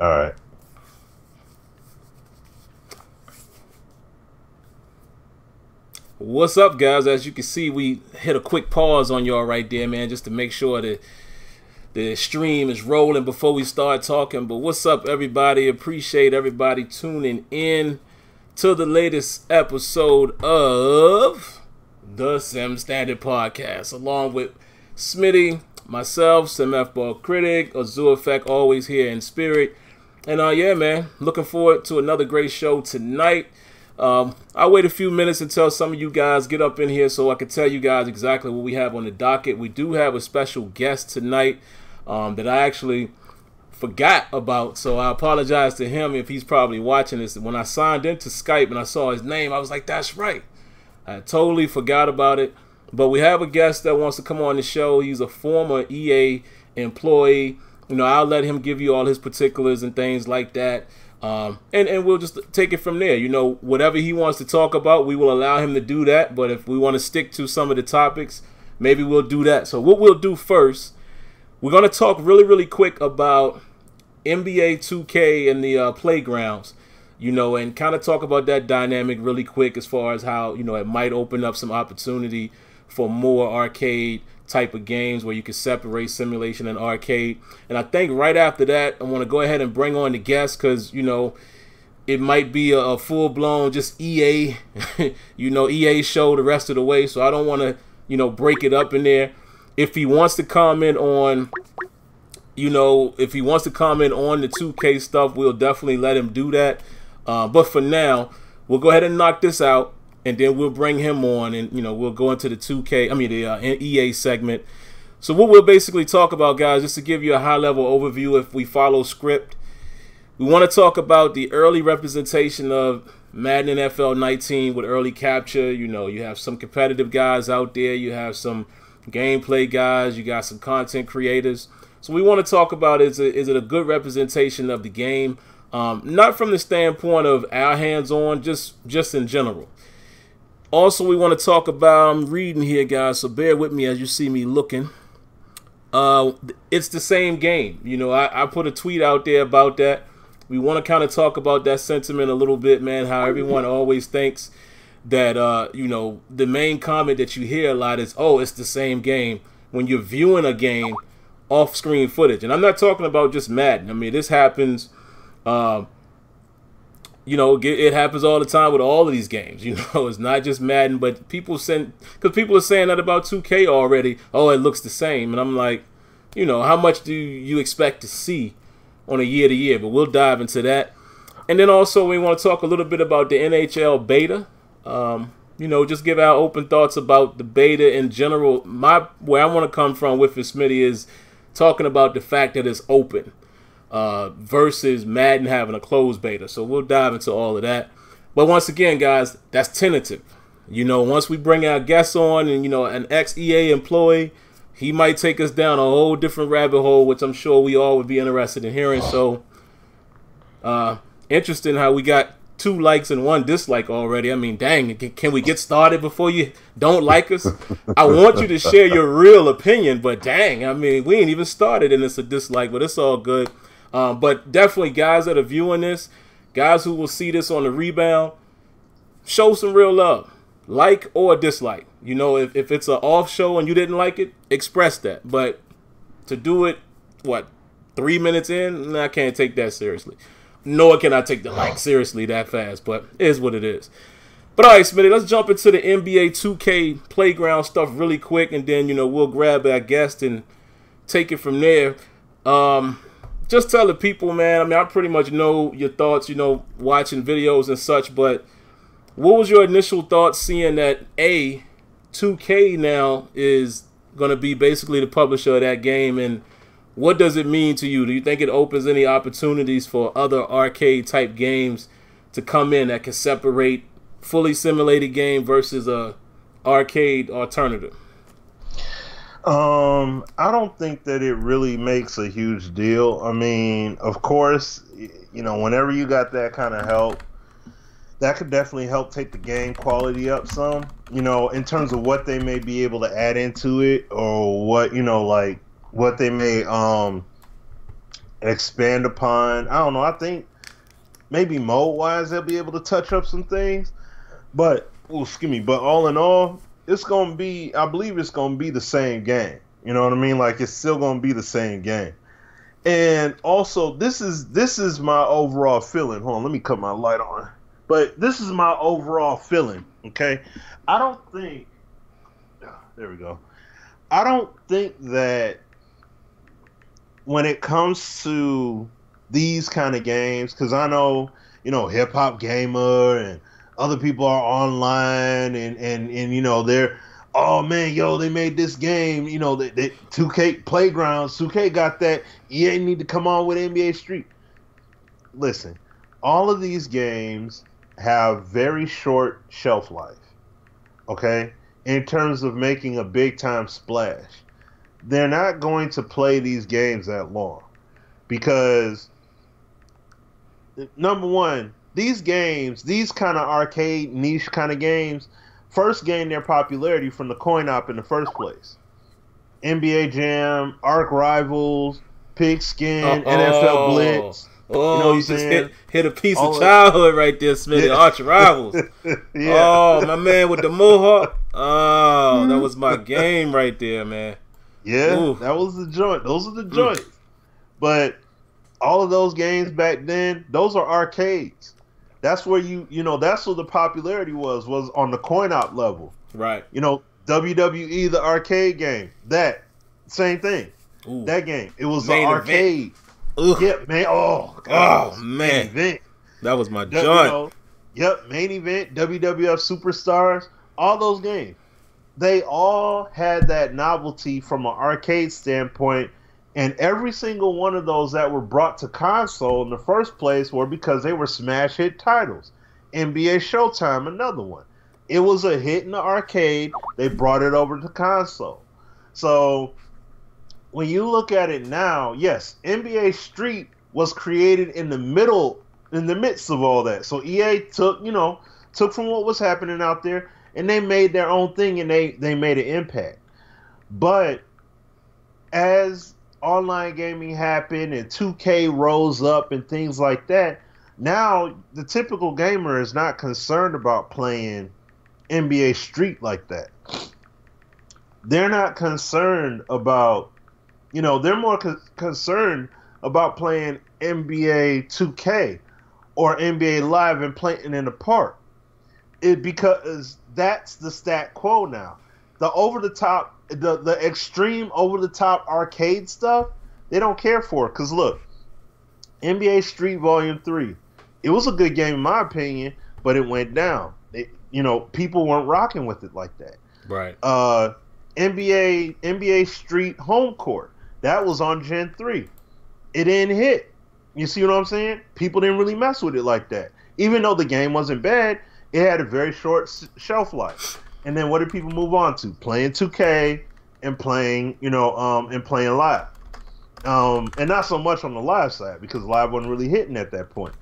All right. What's up, guys? As you can see, we hit a quick pause on y'all right there, man, just to make sure that the stream is rolling before we start talking. But what's up, everybody? Appreciate everybody tuning in to the latest episode of the Sim Standard Podcast, along with Smitty, myself, SimFBallCritic, AzureEffect, always here in spirit. And yeah, man, looking forward to another great show tonight. I'll wait a few minutes until some of you guys get up in here so I can tell you guys exactly what we have on the docket. We do have a special guest tonight that I actually forgot about, so I apologize to him if he's probably watching this. When I signed into Skype and I saw his name, I was like, that's right. I totally forgot about it. But we have a guest that wants to come on the show. He's a former EA employee. You know, I'll let him give you all his particulars and things like that. And we'll just take it from there. You know, whatever he wants to talk about, we will allow him to do that. But if we want to stick to some of the topics, maybe we'll do that. So what we'll do first, we're going to talk really quick about NBA 2K and the playgrounds, you know, and kind of talk about that dynamic really quick as far as how, you know, it might open up some opportunity for more arcade type of games where you can separate simulation and arcade. And I think right after that, I want to go ahead and bring on the guest because, you know, it might be a full-blown just EA, you know, EA show the rest of the way. So I don't want to, you know, break it up in there. If he wants to comment on, you know, if he wants to comment on the 2K stuff, we'll definitely let him do that. But for now, we'll go ahead and knock this out. And then we'll bring him on and, you know, we'll go into the 2K, the EA segment. So what we'll basically talk about, guys, just to give you a high-level overview if we follow script, we want to talk about the early representation of Madden NFL 19 with early capture. You know, you have some competitive guys out there. You have some gameplay guys. You got some content creators. So we want to talk about is it a good representation of the game? Not from the standpoint of our hands-on, just in general. Also, we want to talk about, I'm reading here, guys, so bear with me as you see me looking. It's the same game. You know, I put a tweet out there about that. We want to kind of talk about that sentiment a little bit, man, how everyone always thinks that, you know, the main comment that you hear a lot is, oh, it's the same game when you're viewing a game off-screen footage. And I'm not talking about just Madden. I mean, this happens... you know, it happens all the time with all of these games. You know, it's not just Madden, but people are saying that about 2K already. Oh, it looks the same. And I'm like, you know, how much do you expect to see on a year-to-year? But we'll dive into that. And then also we want to talk a little bit about the NHL beta. You know, just give our open thoughts about the beta in general. Where I want to come from with it, Smitty, is talking about the fact that it's open. Versus Madden having a closed beta. So we'll dive into all of that. But once again, guys, that's tentative. You know, once we bring our guests on and, you know, an ex-EA employee, he might take us down a whole different rabbit hole, which I'm sure we all would be interested in hearing. So, interesting how we got 2 likes and 1 dislike already. I mean, dang, can we get started before you don't like us? I want you to share your real opinion, but dang, I mean, we ain't even started and it's a dislike, but it's all good. But definitely, guys that are viewing this, guys who will see this on the rebound, show some real love, like or dislike. You know, if it's an off show and you didn't like it, express that. But to do it, 3 minutes in, I can't take that seriously. Nor can I take the like seriously that fast, but it is what it is. But all right, Smitty, let's jump into the NBA 2K playground stuff really quick, and then, you know, we'll grab our guest and take it from there. Just tell the people, man, I mean, I pretty much know your thoughts, you know, watching videos and such, but what was your initial thoughts seeing that, 2K now is going to be basically the publisher of that game, and what does it mean to you? Do you think it opens any opportunities for other arcade-type games to come in that can separate fully simulated game versus a arcade alternative? I don't think that it really makes a huge deal. I mean, of course, you know, whenever you got that kind of help, that could definitely help take the game quality up some, you know, in terms of what they may be able to add into it, or what, you know, like what they may expand upon. I don't know. I think maybe mode wise they'll be able to touch up some things. But excuse me. But all in all, it's gonna be. I believe it's gonna be the same game. You know what I mean? Like it's still gonna be the same game. And also, this is my overall feeling. Hold on, let me cut my light on. But this is my overall feeling. Okay, I don't think. There we go. I don't think that when it comes to these kind of games, because I know, Hip Hop Gamer and other people are online and they're, oh man, they made this game, they 2K Playgrounds, 2K got that, EA need to come on with NBA Street. Listen, all of these games have very short shelf life, okay? In terms of making a big time splash. They're not going to play these games that long because, number one, these games, these kind of arcade niche kind of games, first gained their popularity from the coin op in the first place. NBA Jam, Arc Rivals, Pigskin, NFL Blitz. Oh, you just hit a piece of childhood right there, Smitty. Yeah. Arch Rivals. Yeah. Oh, my man with the mohawk. Oh, that was my game right there, man. Yeah, ooh. That was the joint. Those are the joints. But all of those games back then, those are arcades. That's where that's where the popularity was on the coin op level. Right. WWE, the arcade game. That same thing. Ooh. That game. It was an arcade. Yeah, man. Oh, God. Oh, man. Event. That was my joint. Main event, WWF Superstars, all those games. They all had that novelty from an arcade standpoint, and every single one of those that were brought to console in the first place were because they were smash hit titles. NBA Showtime, another one. It was a hit in the arcade. They brought it over to console. So when you look at it now, yes, NBA Street was created in the midst of all that. So EA took from what was happening out there, and they made their own thing, and they made an impact. But as online gaming happened and 2K rose up and things like that, now the typical gamer is not concerned about playing NBA Street like that. They're not concerned about, they're more concerned about playing NBA 2K or NBA Live and playing in the park. Because that's the stat quo now. The over-the-top, the extreme over-the-top arcade stuff, they don't care for it. Because look, NBA Street Volume 3, it was a good game in my opinion, but it went down. People weren't rocking with it like that. Right. NBA Street Home Court, that was on Gen 3. It didn't hit. You see what I'm saying? People didn't really mess with it like that. Even though the game wasn't bad, it had a very short shelf life. And then what did people move on to? Playing 2K and playing, and playing live. And not so much on the live side because live wasn't really hitting at that point.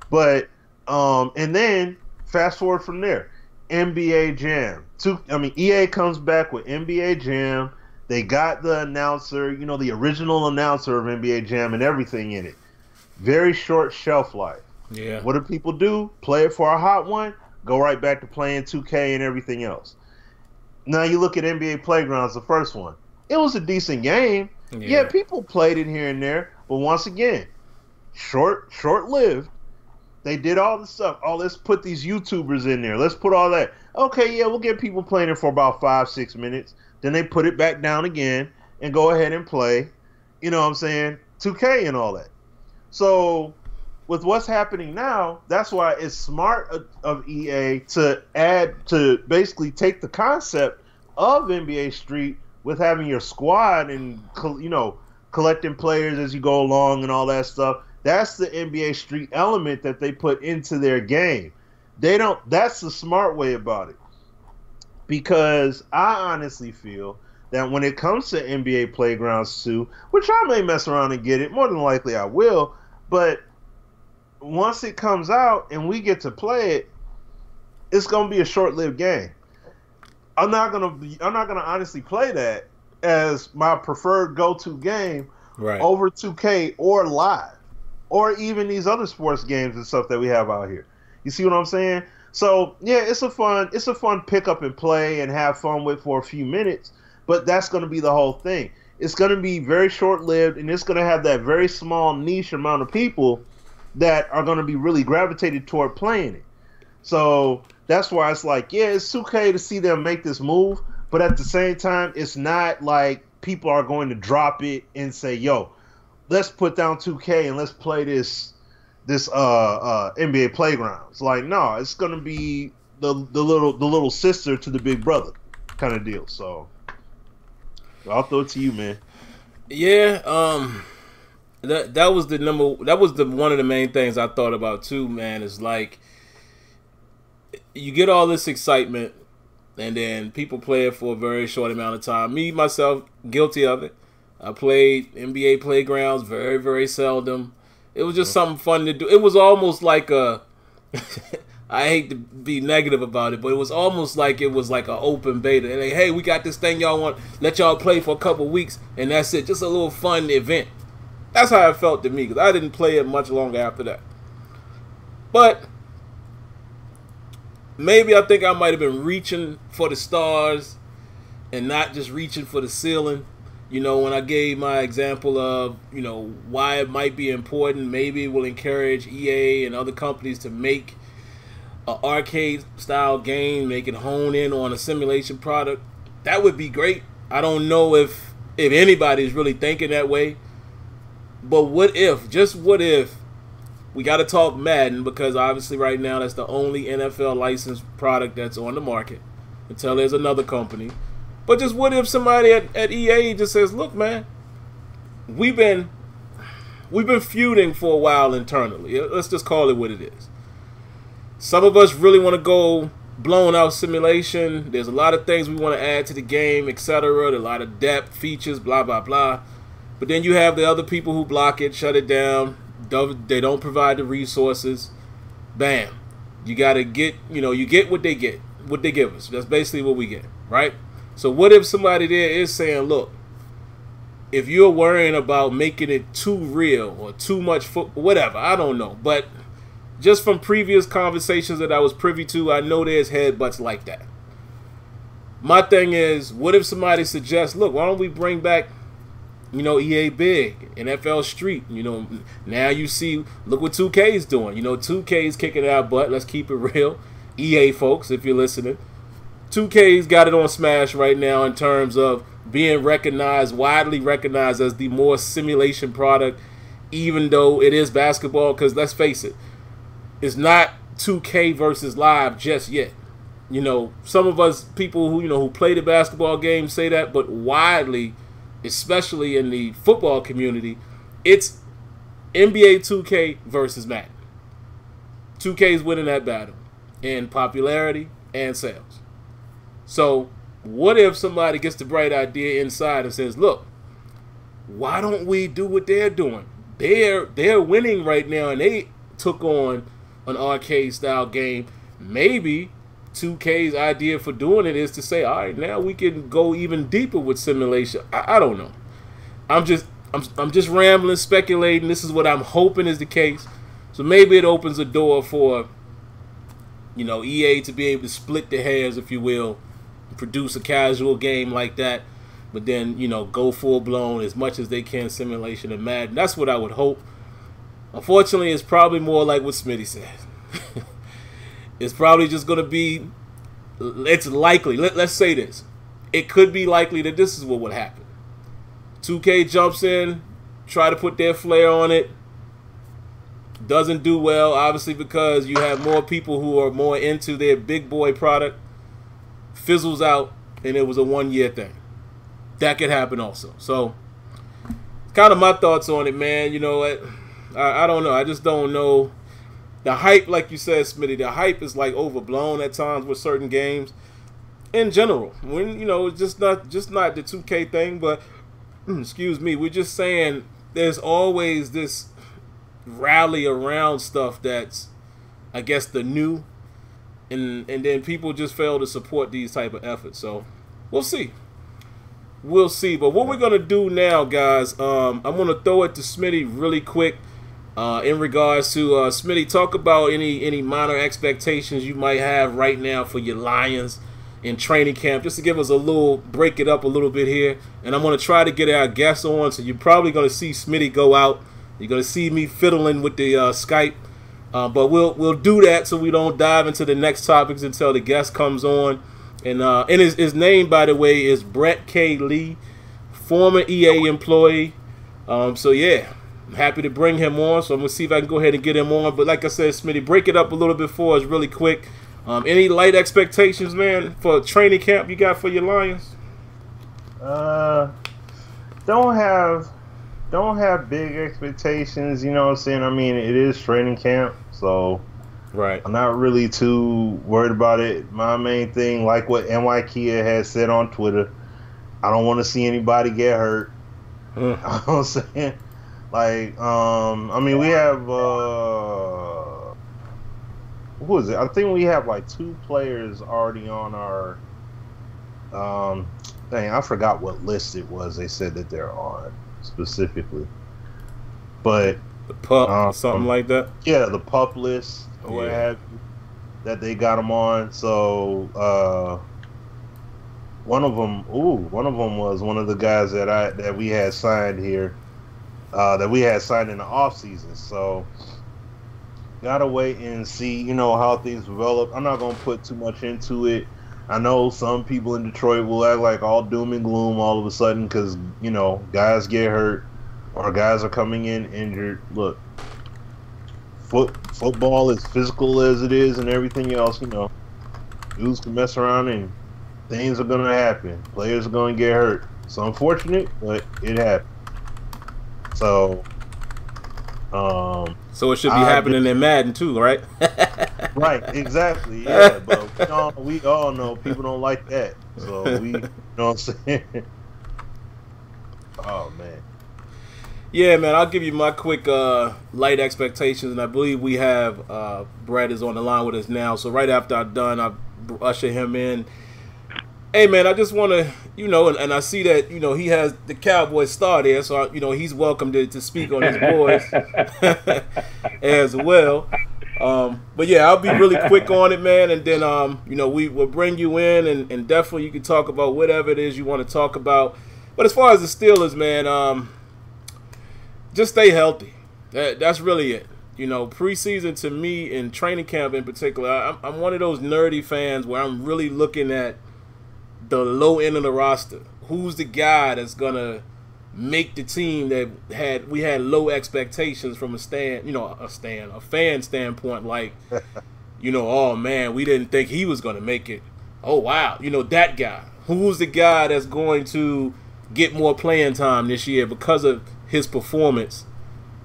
But and then fast forward from there, NBA Jam. EA comes back with NBA Jam. They got the announcer, the original announcer of NBA Jam and everything in it. Very short shelf life. Yeah. What do people do? Play it for a hot one, go right back to playing 2K and everything else. Now you look at NBA Playgrounds, the first one. It was a decent game. Yeah, people played it here and there, but once again, short-lived. They did all the stuff. Oh, let's put these YouTubers in there. Let's put all that. Okay, yeah, we'll get people playing it for about 5-6 minutes. Then they put it back down again and go ahead and play, 2K and all that. So with what's happening now, that's why it's smart of EA to basically take the concept of NBA Street with having your squad and, collecting players as you go along and all that stuff. That's the NBA Street element that they put into their game. That's the smart way about it. Because I honestly feel that when it comes to NBA Playgrounds 2, which I may mess around and get it, more than likely I will, but once it comes out and we get to play it, it's gonna be a short-lived game. I'm not gonna honestly play that as my preferred go-to game right? over 2K or live, or even these other sports games and stuff that we have out here. You see what I'm saying? So yeah, it's a fun pick up and play and have fun with for a few minutes. But that's going to be the whole thing. It's going to be very short lived, and it's going to have that very small niche amount of people that are going to be really gravitated toward playing it. So that's why it's like, yeah, it's 2K to see them make this move, but at the same time, it's not like people are going to drop it and say, yo, let's put down 2K and let's play this NBA Playgrounds. Like, no, it's gonna be the little sister to the big brother kind of deal. So I'll throw it to you, man. Yeah, that was one of the main things I thought about too, man. Is like you get all this excitement, and then people play it for a very short amount of time. Me myself, guilty of it. I played NBA Playgrounds very, very seldom. It was just something fun to do. It was almost like a I hate to be negative about it, but it was almost like it was like an open beta. And like, hey, we got this thing y'all want, let y'all play for a couple weeks, and that's it. Just a little fun event. That's how it felt to me, because I didn't play it much longer after that. But maybe I think I might have been reaching for the stars and not just reaching for the ceiling. You know, when I gave my example of, you know, why it might be important, maybe it will encourage EA and other companies to make an arcade-style game, make it hone in on a simulation product. That would be great. I don't know if anybody's really thinking that way. But what if, just what if, we got to talk Madden, because obviously right now that's the only NFL licensed product that's on the market until there's another company. But just what if somebody at EA just says, look, man, we've been feuding for a while internally. Let's just call it what it is. Some of us really want to go blown out simulation. There's a lot of things we want to add to the game, etc. A lot of depth, features, blah, blah, blah. But then you have the other people who block it, shut it down. They don't provide the resources. Bam. You got to get, you get what they get, what they give us. That's basically what we get, right? So what if somebody there is saying, look, if you're worrying about making it too real or too much football, whatever, I don't know. But just from previous conversations that I was privy to, I know there's headbutts like that. My thing is, what if somebody suggests, look, why don't we bring back, EA Big, NFL Street, now you see, look what 2K is doing. 2K is kicking our butt. Let's keep it real. EA folks, if you're listening. 2K's got it on Smash right now in terms of being recognized, widely recognized as the more simulation product, even though it is basketball, because let's face it, it's not 2K versus live just yet. Some of us people who play the basketball game say that, but widely, especially in the football community, it's NBA 2K versus Madden. 2K's winning that battle in popularity and sales. So what if somebody gets the bright idea inside and says, look, why don't we do what they're doing? They're winning right now, and they took on an arcade style game. Maybe 2K's idea for doing it is to say, all right, now we can go even deeper with simulation. I don't know. I'm just rambling, speculating. This is what I'm hoping is the case. So maybe it opens a door for EA to be able to split the hairs, if you will, produce a casual game like that, but then go full blown as much as they can simulation and Madden. That's what I would hope. Unfortunately, it's probably more like what Smitty said. It's probably just going to be, it's likely, let's say this, it could be likely that this is what would happen. 2K jumps in, try to put their flair on it, doesn't do well, obviously, because you have more people who are more into their big boy product, fizzles out, and it was a 1-year thing. That could happen also. So, kind of my thoughts on it, man. I don't know. I just don't know. The hype, like you said, Smitty, the hype is like overblown at times with certain games. In general, when it's just not the 2K thing, but excuse me, we're just saying there's always this rally around stuff that's, I guess, the new, and then people just fail to support these type of efforts. So we'll see. we'll see. But what we're gonna do now, guys, I'm gonna throw it to Smitty really quick. In regards to Smitty, talk about any minor expectations you might have right now for your Lions in training camp, just to give us break it up a little bit here. And I'm going to try to get our guests on, so you're probably going to see Smitty go out. You're going to see me fiddling with the Skype, but we'll do that so we don't dive into the next topics until the guest comes on. And his name, by the way, is Brett Cayley, former EA employee. So yeah. I'm happy to bring him on, so I'm going to see if I can go ahead and get him on. But like I said, Smitty, break it up a little bit for us really quick. Any light expectations, man, for training camp you got for your Lions? Don't have big expectations, you know what I'm saying? I mean, it is training camp, so right. I'm not really too worried about it. My main thing, like what NY Kia has said on Twitter, I don't want to see anybody get hurt. You know what I'm saying? Like, I mean, we have, who is it? I think we have like 2 players already on our, dang, I forgot what list it was they said that they're on specifically. But the pup, something like that? Yeah, the pup list or what have you, that they got them on. So, one of them was one of the guys that we had signed here. That we had signed in the off season, so gotta wait and see, you know, how things develop. I'm not gonna put too much into it. I know some people in Detroit will act like all doom and gloom all of a sudden because, you know, guys get hurt or guys are coming in injured. Look, football is physical as it is and everything else. You know, dudes can mess around and things are gonna happen. Players are gonna get hurt. It's unfortunate, but it happens. So it should be happening in Madden too, right? Right, exactly. Yeah, but we all know people don't like that. So you know what I'm saying? Oh man. Yeah, man. I'll give you my quick light expectations, and I believe we have Brett is on the line with us now. So right after I'm done, I'll usher him in. Hey, man, I just want to, you know, and I see that, you know, he has the Cowboy star there, so, you know, he's welcome to speak on his boys as well. But, yeah, I'll be really quick on it, man, and then, you know, we will bring you in, and definitely you can talk about whatever it is you want to talk about. But as far as the Steelers, man, just stay healthy. That's really it. You know, preseason to me and training camp in particular, I'm one of those nerdy fans where I'm really looking at the low end of the roster. Who's the guy that's gonna make the team that we had low expectations from a fan standpoint? Like, you know, oh man, we didn't think he was gonna make it. Oh wow, you know, that guy. Who's the guy that's going to get more playing time this year because of his performance?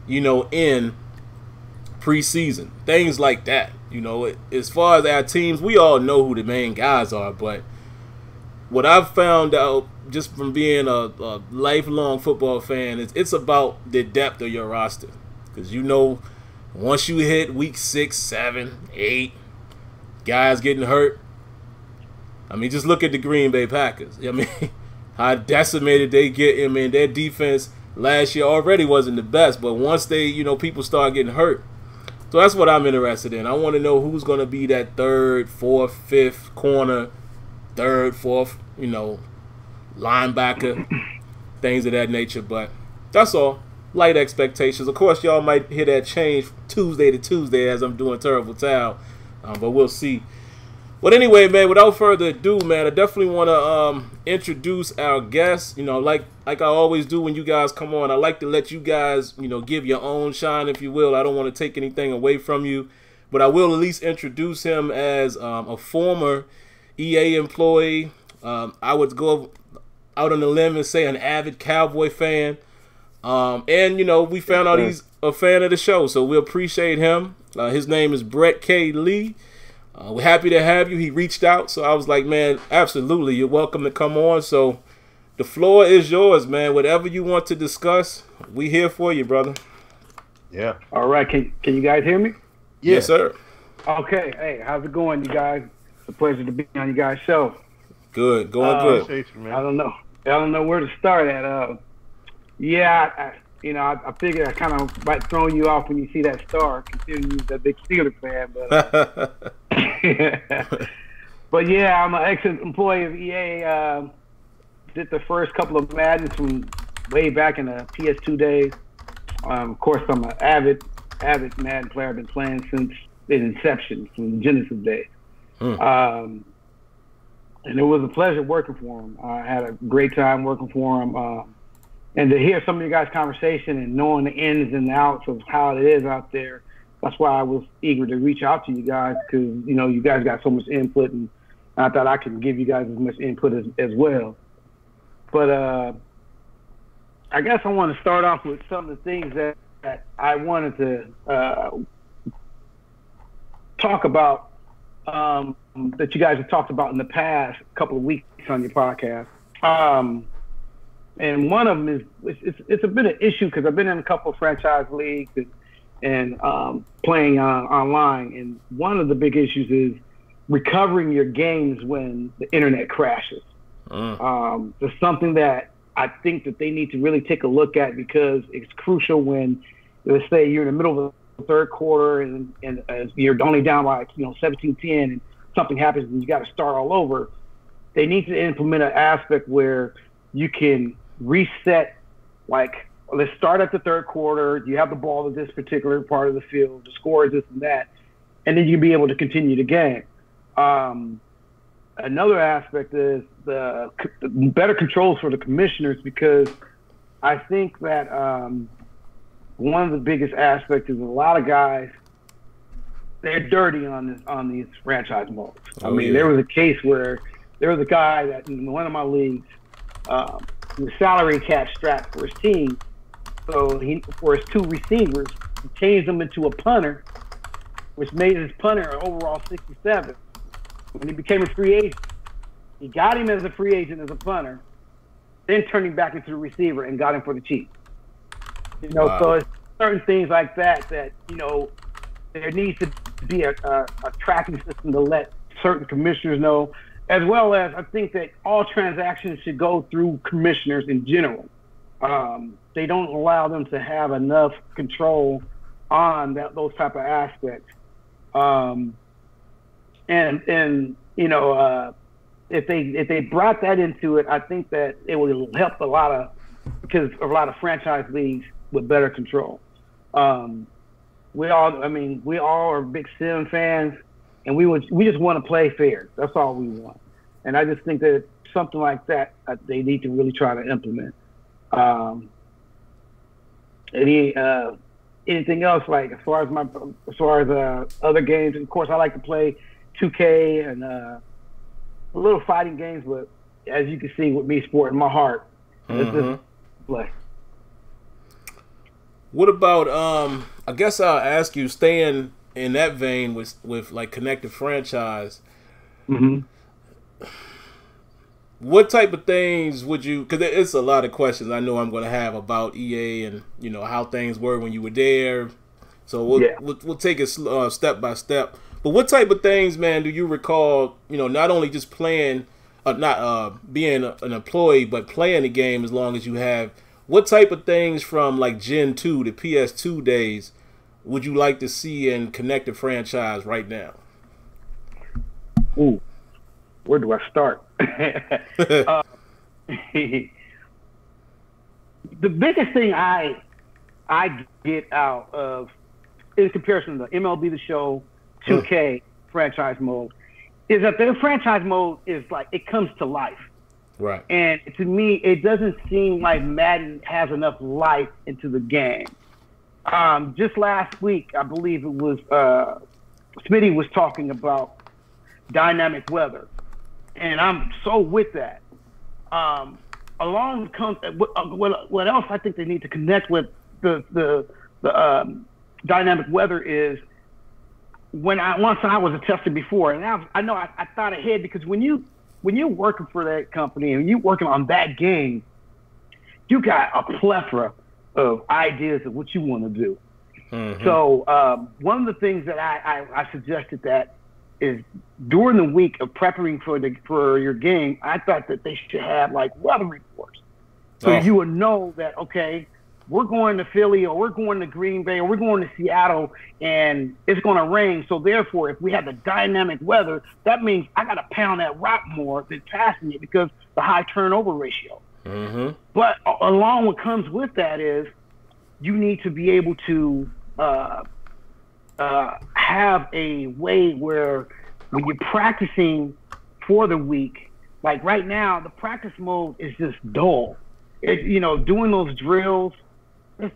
You know, in preseason, things like that. You know, as far as our teams, we all know who the main guys are, but what I've found out just from being a lifelong football fan is it's about the depth of your roster. Because, you know, once you hit week 6, 7, 8, guys getting hurt. I mean, just look at the Green Bay Packers. I mean, how decimated they get. I mean, their defense last year already wasn't the best. But once they, you know, people start getting hurt. So that's what I'm interested in. I want to know who's going to be that 3rd, 4th, 5th corner, 3rd, 4th, you know, linebacker, things of that nature. But that's all. Light expectations. Of course, y'all might hear that change Tuesday to Tuesday as I'm doing Terrible Towel, but we'll see. But anyway, man, without further ado, man, I definitely want to introduce our guests. You know, like I always do when you guys come on, I like to let you guys, you know, give your own shine, if you will. I don't want to take anything away from you, but I will at least introduce him as a former EA employee. I would go out on a limb and say an avid Cowboy fan. And, you know, we found out he's a fan of the show, so we appreciate him. His name is Brett Cayley. We're happy to have you. He reached out, so I was like, man, absolutely, you're welcome to come on. So the floor is yours, man. Whatever you want to discuss, we here for you, brother. Yeah. All right. Can you guys hear me? Yeah. Yes, sir. Okay. Hey, how's it going, you guys? It's a pleasure to be on you guys' show. Good. Going good. I don't know. I don't know where to start at. Yeah, I figured I kind of might throw you off when you see that star, considering you're a big Steelers fan. But but yeah, I'm an ex-employee of EA. Did the first couple of Maddens from way back in the PS2 days. Of course, I'm an avid Madden player. I've been playing since its inception, from the Genesis days. And it was a pleasure working for him. I had a great time working for him. And to hear some of you guys' conversation and knowing the ins and outs of how it is out there, that's why I was eager to reach out to you guys, because, you guys got so much input, and I thought I could give you guys as much input as well. But I guess I want to start off with some of the things that I wanted to talk about that you guys have talked about in the past couple of weeks on your podcast. And one of them is it's a bit of an issue because I've been in a couple of franchise leagues and playing online. And one of the big issues is recovering your games when the internet crashes. There's something that I think that they need to really take a look at, because it's crucial when, let's say, you're in the middle of the third quarter and you're only down by 17-10 and something happens and you got to start all over. They need to implement an aspect where you can reset, like, let's start at the third quarter, you have the ball at this particular part of the field, the score is this and that, and then you'll be able to continue the game. Another aspect is the better controls for the commissioners, because I think that one of the biggest aspects is a lot of guys, they're dirty on these franchise modes. There was a case where there was a guy that in one of my leagues, the salary cap strapped for his team. So for his two receivers, he changed them into a punter, which made his punter an overall 67. When he became a free agent, he got him as a free agent as a punter, then turned him back into a receiver and got him for the cheap. Wow. So it's certain things like that there needs to be a tracking system to let certain commissioners know, as well as I think that all transactions should go through commissioners in general. They don't allow them to have enough control on those type of aspects. If they brought that into it, I think that it will help a lot of franchise leagues with better control. We all are big Sim fans, and we just want to play fair. That's all we want. And I just think that something like that they need to really try to implement. Anything else, like as far as other games? Of course, I like to play 2K and a little fighting games, but as you can see with me sporting my heart, it's just play. What about I guess I'll ask you, staying in that vein with like connected franchise. What type of things would you? Because it's a lot of questions I know I'm going to have about EA and how things were when you were there. So we'll take it step by step. But what type of things, man, do you recall? Not only just playing, not being an employee, but playing the game as long as you have. What type of things from like Gen 2 to PS2 days would you like to see in connected franchise right now? Ooh, where do I start? The biggest thing I get out of, in comparison to MLB The Show, 2K franchise mode, is that their franchise mode is like, it comes to life. Right. And to me, it doesn't seem like Madden has enough life into the game. Just last week, I believe it was Smitty was talking about dynamic weather, and I'm so with that. Along comes what else I think they need to connect with the dynamic weather is once I was a tester before, and I thought ahead, because when you're working for that company and you're working on that game, you got a plethora of ideas of what you want to do. So one of the things that I suggested that is during the week of prepping for your game, I thought that they should have like weather reports, so you would know that okay, we're going to Philly or we're going to Green Bay or we're going to Seattle and it's going to rain. So therefore, if we have the dynamic weather, that means I got to pound that rock more than passing it because the high turnover ratio. Mm-hmm. But along what comes with that is you need to be able to have a way where when you're practicing for the week, like right now, the practice mode is just dull. Doing those drills,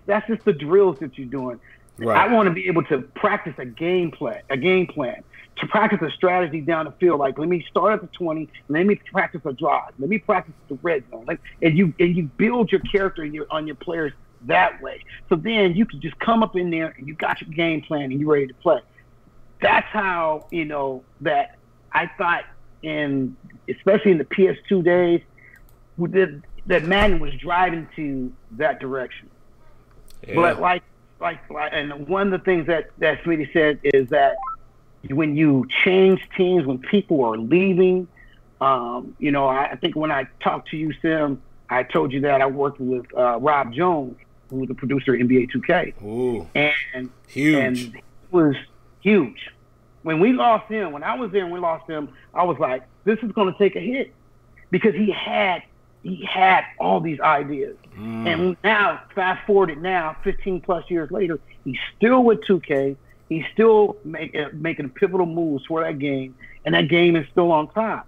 that's just the drills that you're doing. Right. I want to be able to practice a game plan, to practice a strategy down the field. Like, let me start at the 20, and let me practice a drive. Let me practice the red zone. And you build your character on your players that way. So then you can just come up in there and you got your game plan and you're ready to play. That's how, that I thought especially in the PS2 days, that Madden was driving to that direction. Yeah. But and one of the things that Smitty said is that when you change teams, when people are leaving, I think when I talked to you, Sim, I told you that I worked with Rob Jones, who was the producer of NBA 2K. Ooh, and huge. And it was huge. When we lost him, when I was there and we lost him, I was like, this is going to take a hit because he had all these ideas. And now, fast forwarded now, 15 plus years later, he's still with 2K. He's still making pivotal moves for that game, and that game is still on top.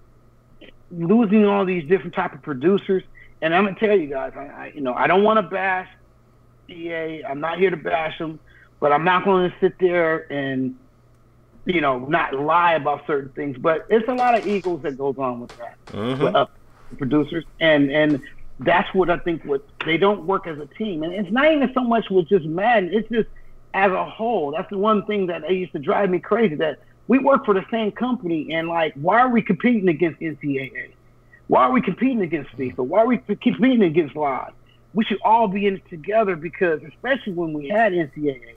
Losing all these different type of producers, and I'm gonna tell you guys, I don't want to bash EA. I'm not here to bash them, but I'm not going to sit there and not lie about certain things. But it's a lot of egos that goes on with that. Mm-hmm. Producers, and that's what I think. What they don't work as a team, and it's not even so much with just Madden. It's just as a whole. That's the one thing that used to drive me crazy. That we work for the same company, and like, why are we competing against NCAA? Why are we competing against FIFA? Why are we competing against Live? We should all be in it together because, especially when we had NCAA,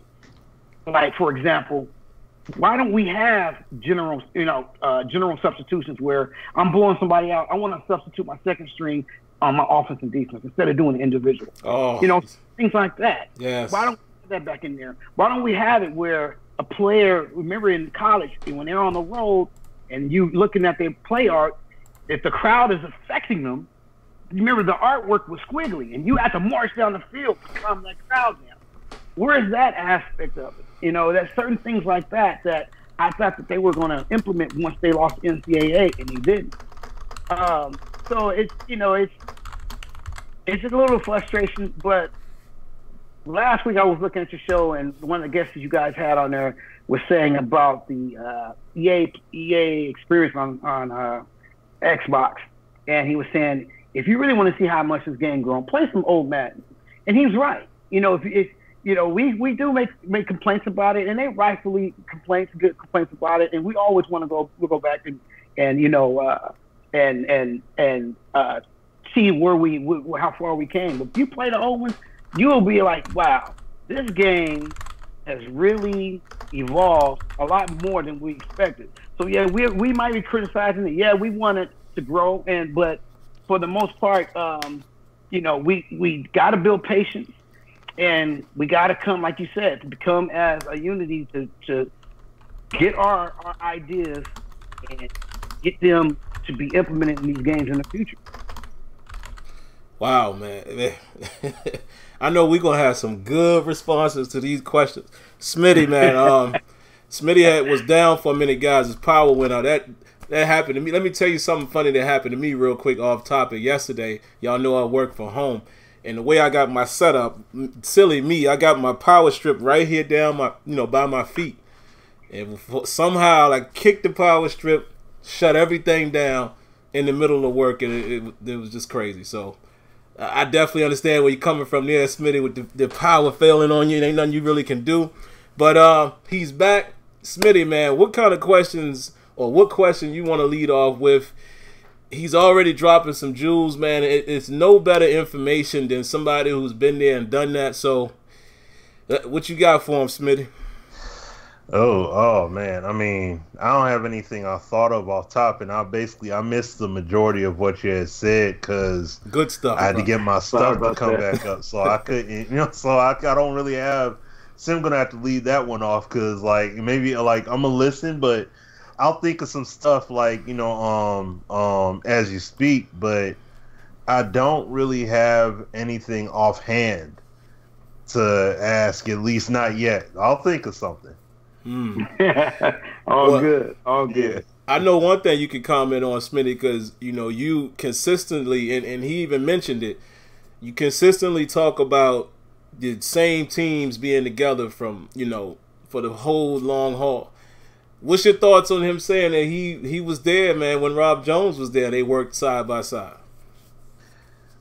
like for example. Why don't we have general substitutions where I'm blowing somebody out? I want to substitute my second string on my offense and defense instead of doing individual. Oh, things like that. Yes. Why don't we have that back in there? Why don't we have it where a player, remember in college, when they're on the road and you looking at their play art, if the crowd is affecting them, remember the artwork was squiggly and you have to march down the field to calm that crowd down. Where's that aspect of it? There's certain things like that I thought that they were going to implement once they lost NCAA, and they didn't. So it's just a little frustration. But last week I was looking at your show, and one of the guests you guys had on there was saying about the EA experience on Xbox, and he was saying if you really want to see how much this game grown, play some old Madden, and he was right. We do make complaints about it, and they rightfully good complaints about it, and we always want to go back and see how far we came. But if you play the old ones, you will be like, wow, this game has really evolved a lot more than we expected. So yeah, we might be criticizing it. Yeah, we want it to grow, but for the most part, we got to build patience. And we got to come, like you said, to become as a unity to get our ideas and get them to be implemented in these games in the future. Wow, man. I know we're going to have some good responses to these questions. Smitty, man, Smitty was down for a minute, guys. His power went out. That happened to me. Let me tell you something funny that happened to me real quick off topic. Yesterday, y'all know I work from home. And the way I got my setup, silly me, I got my power strip right here down by my feet. And somehow I kicked the power strip, shut everything down in the middle of work, and it was just crazy. So I definitely understand where you're coming from there, Smitty, with the power failing on you. Ain't nothing you really can do. But he's back. Smitty, man, what kind of questions or what question you want to lead off with? He's already dropping some jewels, man. It's no better information than somebody who's been there and done that. So what you got for him, Smitty? Oh man. I mean, I don't have anything I thought of off top, and I missed the majority of what you had said because Good stuff, I had to bro. get my Sorry stuff to about come that. back up, so I couldn't. So I don't really have. So I'm gonna have to leave that one off because like maybe like I'm gonna listen, but I'll think of some stuff like as you speak, but I don't really have anything offhand to ask, at least not yet. I'll think of something. All Well, good. All Yeah. good. I know one thing you can comment on, Smitty, because you consistently, and he even mentioned it. You consistently talk about the same teams being together from for the whole long haul. What's your thoughts on him saying that he was there, man, when Rob Jones was there? They worked side by side.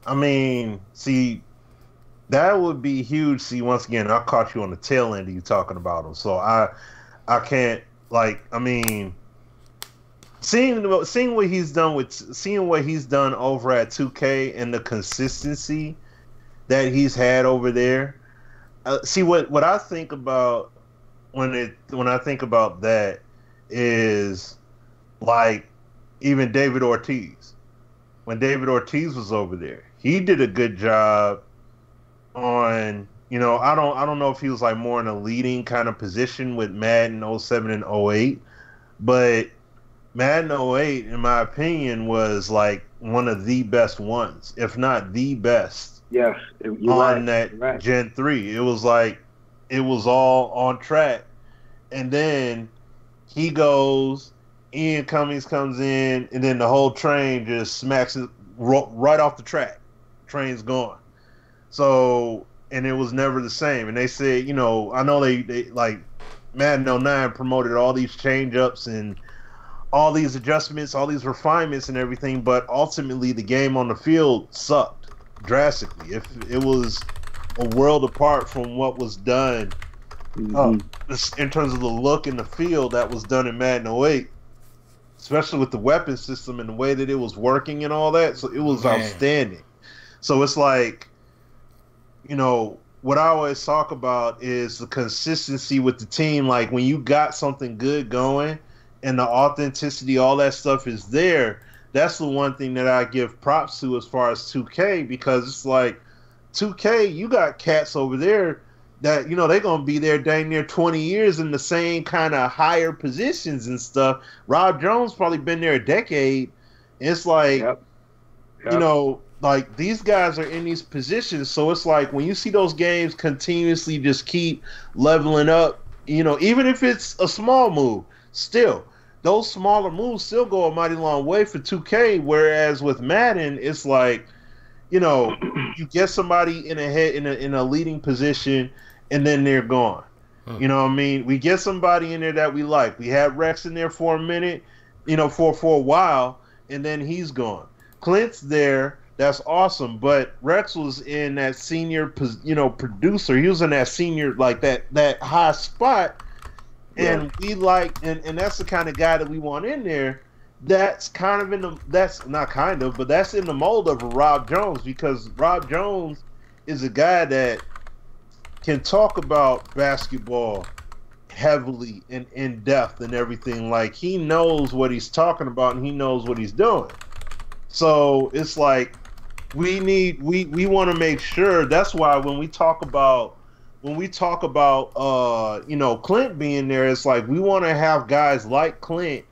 I mean, see, that would be huge. See, once again, I caught you on the tail end of you talking about him, so I can't like. I mean, seeing what he's done over at 2K and the consistency that he's had over there. See what I think about when I think about that is like even David Ortiz. When David Ortiz was over there, he did a good job on I don't know if he was like more in a leading kind of position with Madden '07 and '08, but Madden '08 in my opinion was like one of the best ones, if not the best Yes, you're on right. that You're right. Gen 3. It was like it was all on track. And then he goes, Ian Cummings comes in, and then the whole train just smacks it right off the track. Train's gone. So, and it was never the same. And they said, I know they like Madden '09 promoted all these change ups and all these adjustments, all these refinements and everything, but ultimately the game on the field sucked drastically. If it was a world apart from what was done in terms of the look and the feel that was done in Madden '08, especially with the weapon system and the way that it was working and all that. So it was outstanding. So it's like, what I always talk about is the consistency with the team. Like when you got something good going and the authenticity, all that stuff is there. That's the one thing that I give props to as far as 2K, because it's like 2K, you got cats over there that, they're going to be there dang near 20 years in the same kind of higher positions and stuff. Rob Jones probably been there a decade. It's like, Yep. like these guys are in these positions. So it's like when you see those games continuously just keep leveling up, even if it's a small move, still, those smaller moves still go a mighty long way for 2K. Whereas with Madden, it's like, you get somebody in a leading position, and then they're gone. You know what I mean? We get somebody in there that we like. We had Rex in there for a minute, for a while, and then he's gone. Clint's there. That's awesome. But Rex was in that senior, producer. He was in that senior, like that high spot. And we like, and that's the kind of guy that we want in there. That's kind of that's not kind of, but that's in the mold of a Rob Jones, because Rob Jones is a guy that can talk about basketball heavily and in depth and everything. Like he knows what he's talking about and he knows what he's doing. So it's like we want to make sure. That's why when we talk about Clint being there, it's like we want to have guys like Clint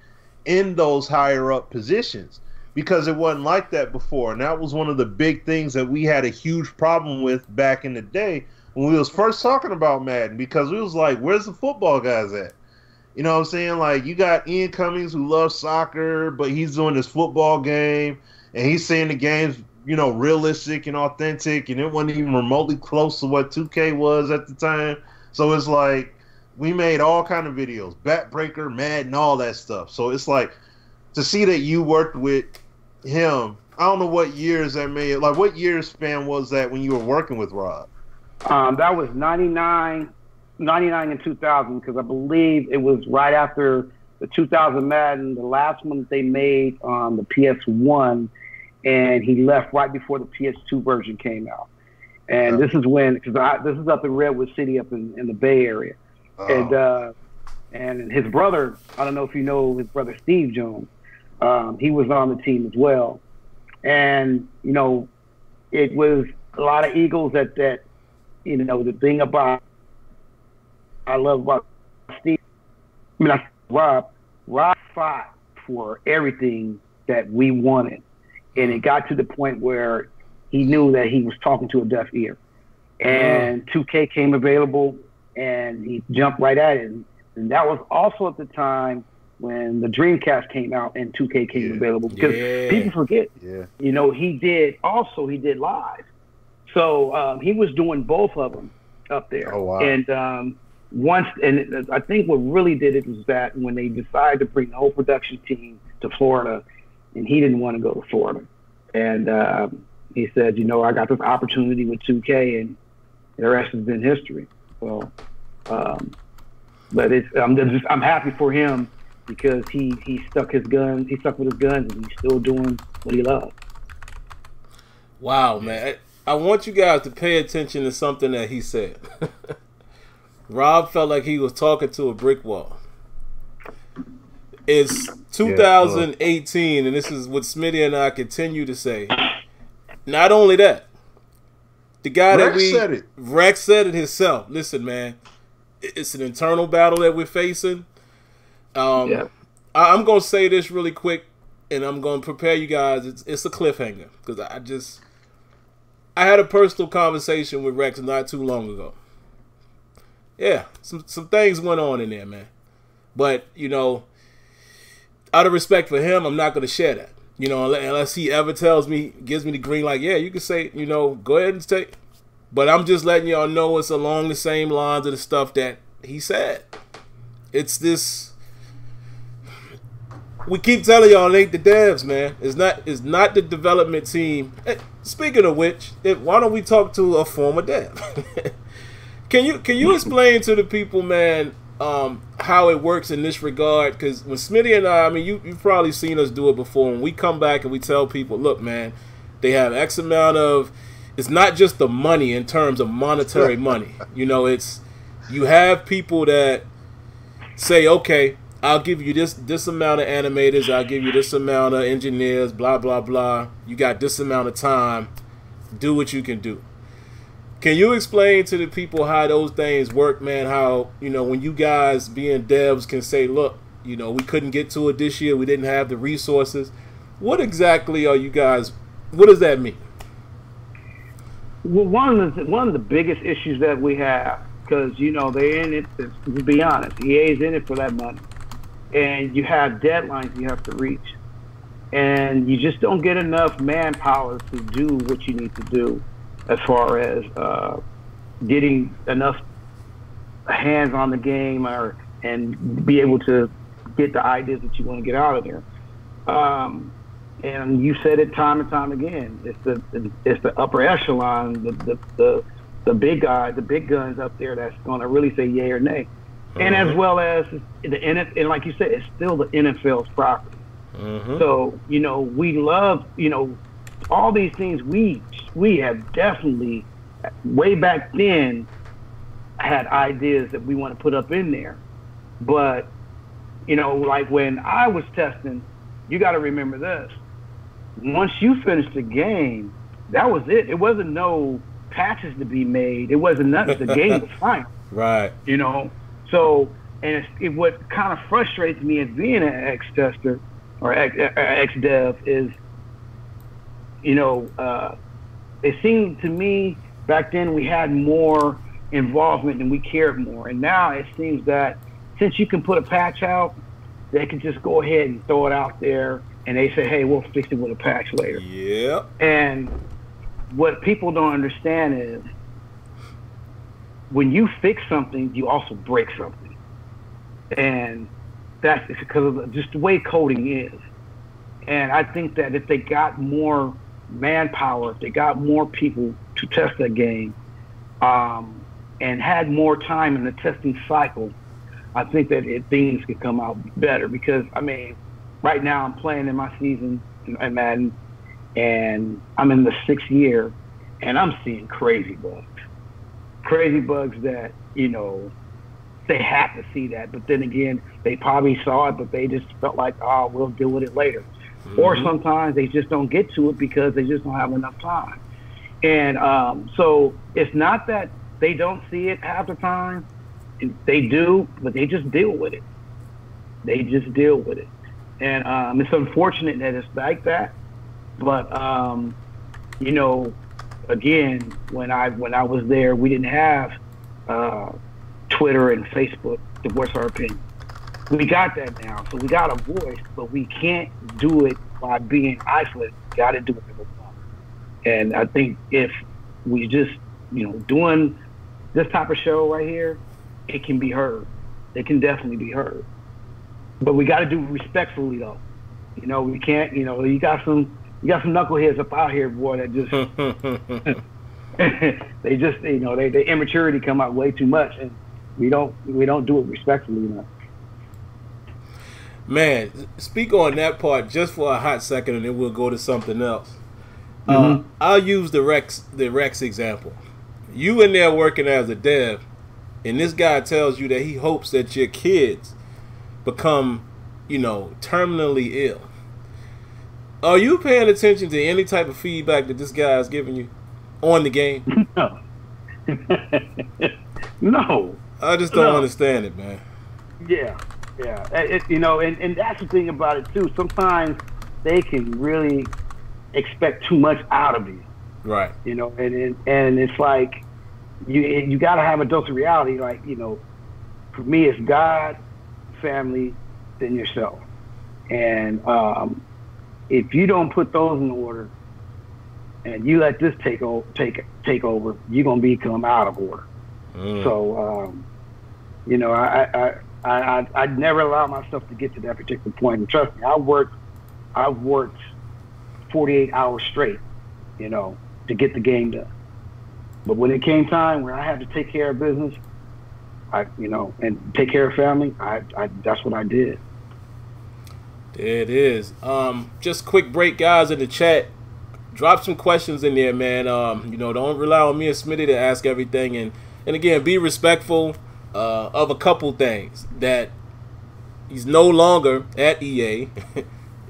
in those higher up positions, because it wasn't like that before. And that was one of the big things that we had a huge problem with back in the day when we was first talking about Madden, because we was like, where's the football guys at? You know what I'm saying? Like, you got Ian Cummings who loves soccer, but he's doing this football game, and he's saying the game's, realistic and authentic, and it wasn't even remotely close to what 2K was at the time. So it's like, we made all kind of videos, Backbreaker, Madden, all that stuff. So it's like, to see that you worked with him, I don't know what years that made, like what year span was that when you were working with Rob? That was 99 and 2000, because I believe it was right after the 2000 Madden, the last one that they made on the PS1, and he left right before the PS2 version came out. And this is when, because this is up in Redwood City, up in the Bay Area. And And his brother, I don't know if you know his brother Steve Jones, he was on the team as well. And, you know, it was a lot of egos that you know, the thing about I love about Steve, Rob fought for everything that we wanted. And it got to the point where he knew that he was talking to a deaf ear. And 2K came available, and he jumped right at it. And that was also at the time when the Dreamcast came out and 2K came available. Because people forget, you know, he did live. So he was doing both of them up there. Oh, wow. And I think what really did it was that when they decided to bring the whole production team to Florida, and he didn't want to go to Florida. And he said, you know, I got this opportunity with 2K, and the rest has been history. So, but I'm happy for him because he stuck with his guns, and he's still doing what he loves. Wow, man. I want you guys to pay attention to something that he said. Rob felt like he was talking to a brick wall. It's 2018, and this is what Smitty and I continue to say. Not only that, the guy Rex said it himself. Listen, man, it's an internal battle that we're facing. I'm going to say this really quick, and I'm going to prepare you guys. It's a cliffhanger because I had a personal conversation with Rex not too long ago. Yeah, some things went on in there, man. But, you know, out of respect for him, I'm not going to share that. You know, unless he ever gives me the green light, yeah, you can say, you know, go ahead and say. But I'm just letting y'all know it's along the same lines of the stuff that he said. It's this. We keep telling y'all it ain't the devs, man. It's not the development team. Speaking of which, why don't we talk to a former dev? Can you explain to the people, man, how it works in this regard? Because when Smitty and I mean, you've probably seen us do it before. When we come back and we tell people, look, man, they have X amount of. It's not just the money in terms of monetary money. You know, you have people that say, okay, I'll give you this amount of animators, I'll give you this amount of engineers, blah, blah, blah. You got this amount of time. Do what you can do. Can you explain to the people how those things work, man? How, you know, when you guys being devs can say, look, you know, we couldn't get to it this year. We didn't have the resources. What exactly are you guys, what does that mean? Well, one of the biggest issues that we have, because, you know, they're in it, to be honest, EA's in it for that money. And you have deadlines you have to reach. And you just don't get enough manpower to do what you need to do as far as getting enough hands on the game and be able to get the ideas that you want to get out of there. And you said it time and time again. It's the upper echelon, the big guys, the big guns up there that's going to really say yay or nay. And as well as the NFL, and like you said, it's still the NFL's property. So, you know, we love, you know, all these things. We have definitely, way back then, had ideas that we want to put up in there. But, you know, like when I was testing, you got to remember this. Once you finished the game, that was it. It wasn't no patches to be made. It wasn't nothing. The game was fine. Right. You know? So, and what kind of frustrates me as being an ex-tester or ex-dev is, you know, it seemed to me back then we had more involvement and we cared more. And now it seems that since you can put a patch out, they can just go ahead and throw it out there and they say, hey, we'll fix it with a patch later. Yeah. And what people don't understand is when you fix something, you also break something. And that's because of just the way coding is. And I think that if they got more manpower, if they got more people to test that game, and had more time in the testing cycle, I think that things could come out better. Because, I mean, right now I'm playing in my season in Madden, and I'm in the 6th year, and I'm seeing crazy bugs. Crazy bugs that, you know, they had to see that. But then again, they probably saw it, but they just felt like, oh, we'll deal with it later. Or sometimes they just don't get to it because they just don't have enough time. And so it's not that they don't see it half the time. They do, but they just deal with it. They just deal with it. And it's unfortunate that it's like that. But, you know, again, when I was there, we didn't have Twitter and Facebook to voice our opinion. We got that now, so we got a voice, but we can't do it by being isolated. We got to do it with one. And I think if we just, you know, doing this type of show right here, it can be heard. It can definitely be heard. But we got to do it respectfully, though. You know, we can't. You know, you got some knuckleheads up out here, boy, that just they just, you know, they immaturity come out way too much, and we don't do it respectfully enough. Man, speak on that part just for a hot second, and then we'll go to something else. I'll use the Rex example. You in there working as a dev, and this guy tells you that he hopes that your kids become, you know, terminally ill. Are you paying attention to any type of feedback that this guy is giving you on the game? No. No. I just don't understand it, man. Yeah. You know, and that's the thing about it too. Sometimes they can really expect too much out of you. Right. You know, and it's like you got to have a dose of reality. Like, you know, for me, it's God, family, then yourself. And if you don't put those in order, and you let this take over, you're gonna become out of order. So, you know, I never allow myself to get to that particular point. And trust me, I've worked 48 hours straight, you know, to get the game done. But when it came time where I had to take care of business, you know, and take care of family, that's what I did. There it is. Just quick break, guys, in the chat. Drop some questions in there, man. You know, don't rely on me and Smitty to ask everything, and again, be respectful of a couple things. That he's no longer at EA.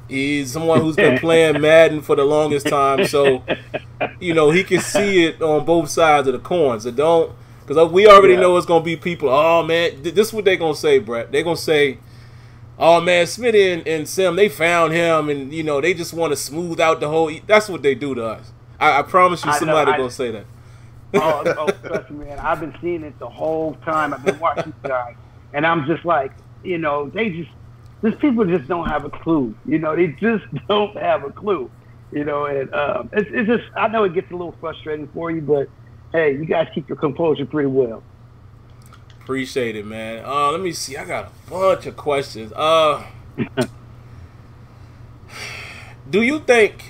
He's someone who's been playing Madden for the longest time, so you know he can see it on both sides of the coin. So don't, because we already know it's gonna be people. Oh man, this is what they're gonna say, Brett. They're gonna say, oh man, Smitty and Sim, they found him, and you know they just want to smooth out the whole. That's what they do to us. I promise you, somebody gonna say that. oh, trust me, man. I've been seeing it the whole time. I've been watching you guys, and I'm just like, you know, these people just don't have a clue. You know, they just don't have a clue. You know, and it's just, I know it gets a little frustrating for you, but hey, you guys keep your composure pretty well. Appreciate it, man. Let me see. I got a bunch of questions. Do you think,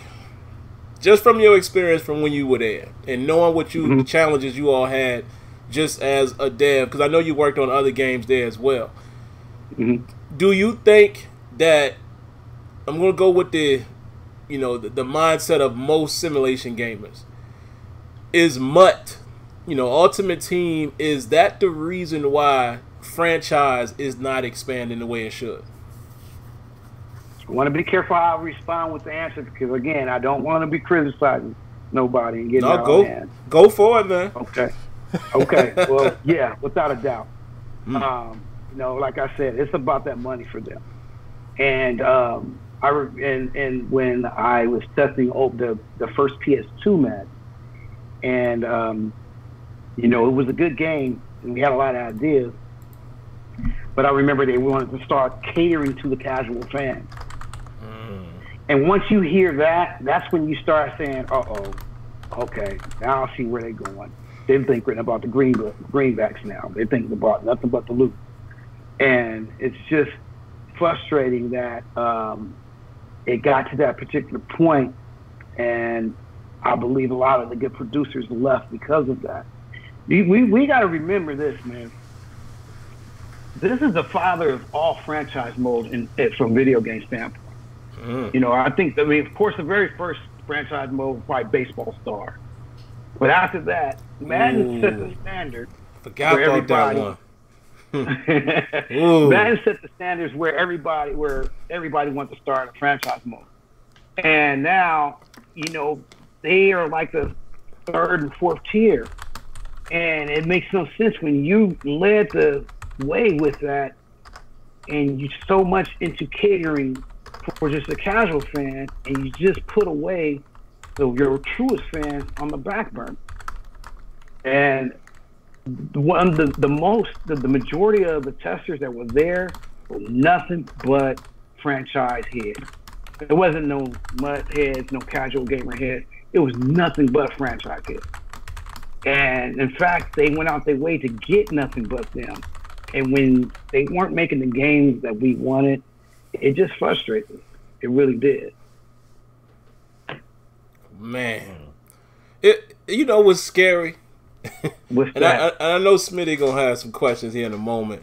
just from your experience from when you were there and knowing what the challenges you all had just as a dev, because I know you worked on other games there as well, do you think that, I'm going to go with the mindset of most simulation gamers, is MUT, you know, Ultimate Team, is that the reason why franchise is not expanding the way it should? I want to be careful how I respond with the answer, because again, I don't want to be criticizing nobody and getting out of hand. Go for it, man. Okay. Well, yeah, without a doubt. You know, like I said, it's about that money for them. And and when I was testing the first PS2 Madden, and you know, it was a good game, and we had a lot of ideas. But I remember they wanted to start catering to the casual fan. And once you hear that, that's when you start saying, "Uh-oh, okay, now I see where they're going. They're thinking about the greenbacks now. They're thinking about nothing but the loot." And it's just frustrating that it got to that particular point, and I believe a lot of the good producers left because of that. We got to remember this, man. This is the father of all franchise mode from video game standpoint. You know, I think, of course, the very first franchise mode was probably Baseball Star. But after that, Madden set the standard for everybody. That one. Madden set the standards where everybody wants to start a franchise mode. And now, they are like the third and fourth tier. And it makes no sense when you led the way with that and you're so much into catering for just a casual fan and you just put away your truest fans on the back burner. And the majority of the testers that were there were nothing but franchise heads. There wasn't no mud heads, no casual gamer heads. It was nothing but franchise heads. And in fact, they went out their way to get nothing but them. And when they weren't making the games that we wanted, it just frustrated us. It really did. Man, what's scary? What's that? I know Smitty gonna have some questions here in a moment.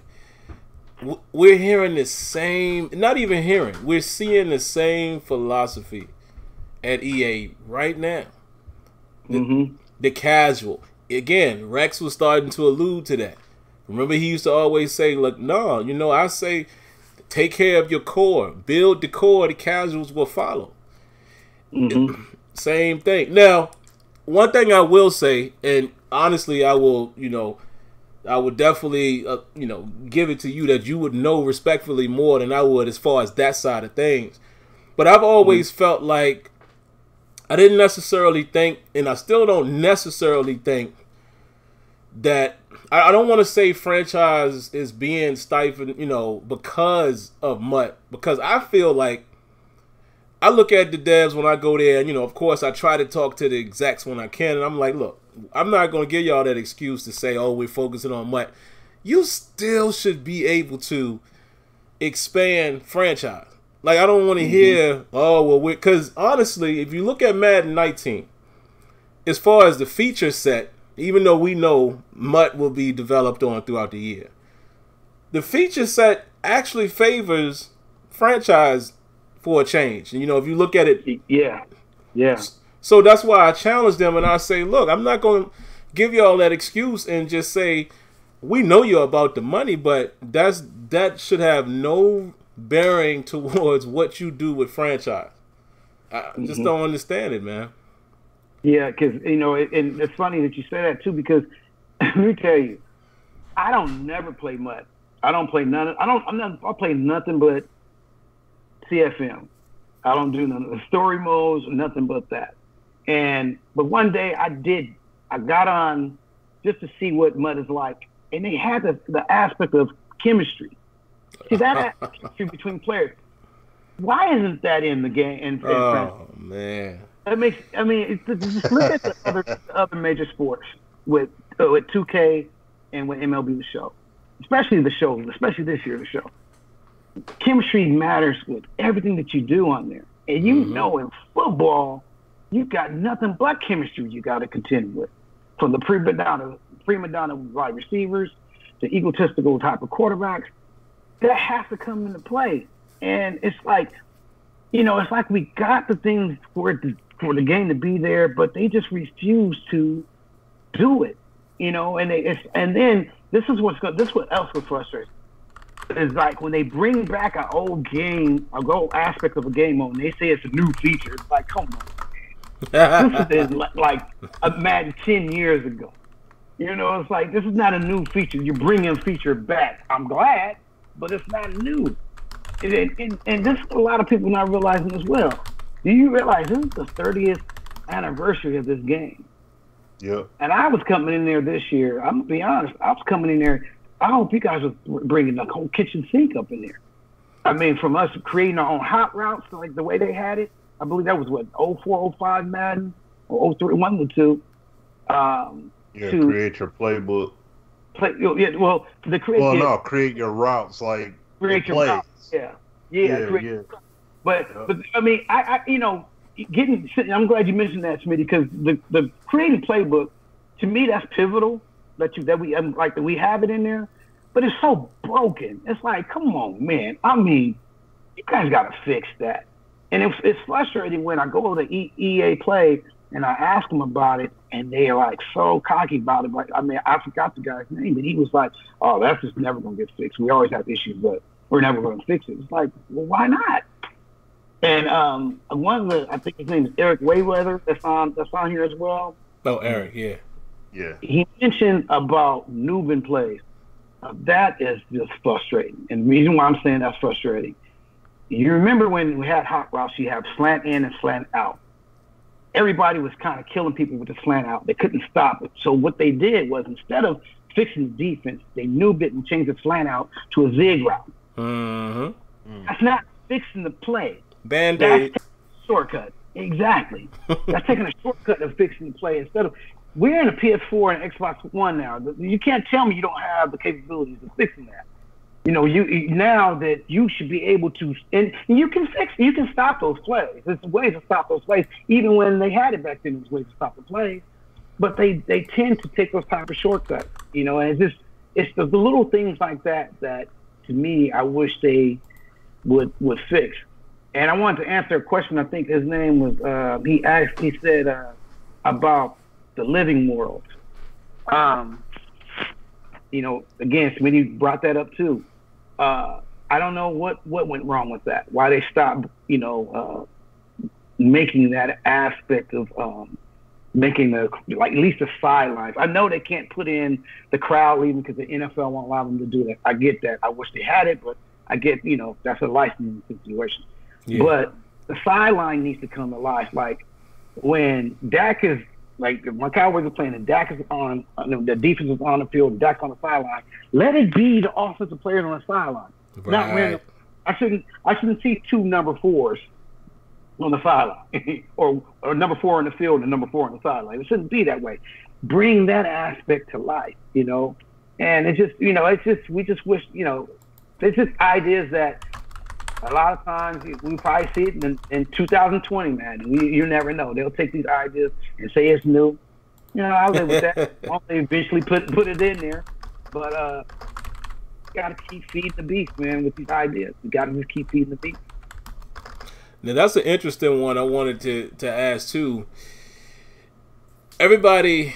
We're hearing the same, not even hearing, we're seeing the same philosophy at EA right now. The casual. Again, Rex was starting to allude to that. Remember, he used to always say, look, no, I say take care of your core. Build the core, the casuals will follow. Same thing. Now, one thing I will say, and honestly, I will definitely, give it to you that you would know respectfully more than I would as far as that side of things. But I've always felt like I didn't necessarily think, and I still don't necessarily think that, I don't want to say franchise is being stifled, because of MUT. Because I feel like, I look at the devs when I go there, and, of course, I try to talk to the execs when I can, and I'm like, look, I'm not going to give y'all that excuse to say, oh, we're focusing on MUT. You still should be able to expand franchise. Like, I don't want to hear, because honestly, if you look at Madden 19, as far as the feature set, even though we know MUT will be developed on throughout the year, the feature set actually favors franchise for a change. And, if you look at it. Yeah. So that's why I challenge them and I say, look, I'm not going to give y'all that excuse and just say, we know you're about the money, but that should have no bearing towards what you do with franchise. I just don't understand it, man. Yeah, because, and it's funny that you say that, too, because let me tell you, I don't never play MUT. I don't play none. I play nothing but CFM. I don't do none of the story modes or nothing but that. But one day I got on just to see what MUT is like. And they had the aspect of chemistry. See, that chemistry between players. Why isn't that in the game? Man. Just look at the other major sports with 2K and with MLB The Show. Especially this year, the show. Chemistry matters with everything that you do on there. And in football, you've got nothing but chemistry you got to contend with. From the prima donna wide receivers to egotistical type of quarterbacks, that has to come into play. And it's like, it's like we got the things for the game to be there, but they just refuse to do it. And then this is what else would frustrate. It's like when they bring back an old game, an old aspect of a game mode, and they say it's a new feature. It's like, come on. This is like a Madden 10 years ago. It's like, this is not a new feature. You're bringing a feature back. I'm glad, but it's not new. And this a lot of people not realizing as well. Do you realize this is the 30th anniversary of this game? Yeah. And I was coming in there this year. I'm going to be honest. I was coming in there. I hope you guys were bringing the whole kitchen sink up in there. I mean, from us creating our own hot routes, like the way they had it. I believe that was 04, 05 Madden, or 03, one or two. Create your playbook. Create your routes, like create your plays. Routes. Yeah. But I mean, I'm glad you mentioned that, Smitty, because the creating playbook, to me, that's pivotal. That we have it in there, but it's so broken. It's like, come on, man. I mean, you guys got to fix that. And it's frustrating when I go to EA Play And I asked them about it, and they are like so cocky about it. Like, I mean, I forgot the guy's name, but he was like, "Oh, that's just never gonna get fixed. We always have issues, but we're never gonna fix it." It's like, well, why not? And one of the, I think his name is Eric Wayweather, that's on here as well. Oh, Eric, yeah. He mentioned about Nuban plays. That is just frustrating. And the reason why I'm saying that's frustrating, you remember when we had hot routes, you have slant in and slant out. Everybody was kind of killing people with the slant out. They couldn't stop it. So what they did was, instead of fixing the defense, they nubed it and changed the slant out to a zig route. Mm-hmm. That's not fixing the play. Band-Aid. That's a shortcut. Exactly. That's taking a shortcut of fixing the play. Instead of, we're in a PS4 and Xbox One now. You can't tell me you don't have the capabilities of fixing that. You know, you now that you should be able to, and you can stop those plays. There's ways to stop those plays. Even when they had it back then, there's ways to stop the plays. But they tend to take those type of shortcuts, you know, and it's the little things like that to me, I wish they would fix. And I wanted to answer a question. I think his name was, he said about the living world. You know, again, Smitty brought that up too. I don't know what went wrong with that. Why they stopped, you know, making that aspect of making at least the sidelines. I know they can't put in the crowd leaving because the NFL won't allow them to do that. I get that. I wish they had it, but I get, you know, that's a licensing situation. Yeah. But the sideline needs to come to life. Like when Dak is, like my Cowboys are playing and Dak is on, the defense is on the field, and Dak's on the sideline. Let it be the offensive players on the sideline. Right. Not random. I shouldn't see two number 4s on the sideline, or number 4 in the field and number 4 on the sideline. It shouldn't be that way. Bring that aspect to life, you know. And it's just, you know, we just wish, you know, it's just ideas that a lot of times we probably see it in 2020, man. You never know. They'll take these ideas and say it's new. You know, I'll live with that. They eventually put it in there. But you got to keep feeding the beast, man, with these ideas. You got to just keep feeding the beast. Now, that's an interesting one I wanted to ask, too. Everybody,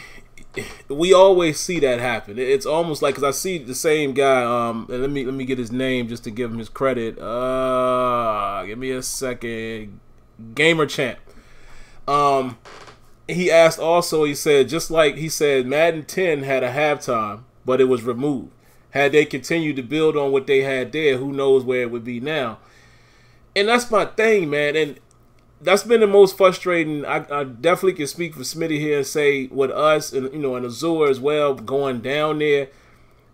we always see that happen. It's almost like, because I see the same guy, and let me get his name just to give him his credit. Give me a second. Gamer Champ. He asked also, he said, just like he said, Madden 10 had a halftime, but it was removed. Had they continued to build on what they had there, who knows where it would be now. And that's my thing, man. And that's been the most frustrating. I definitely can speak for Smitty here and say with us and, you know, and Azure as well, going down there,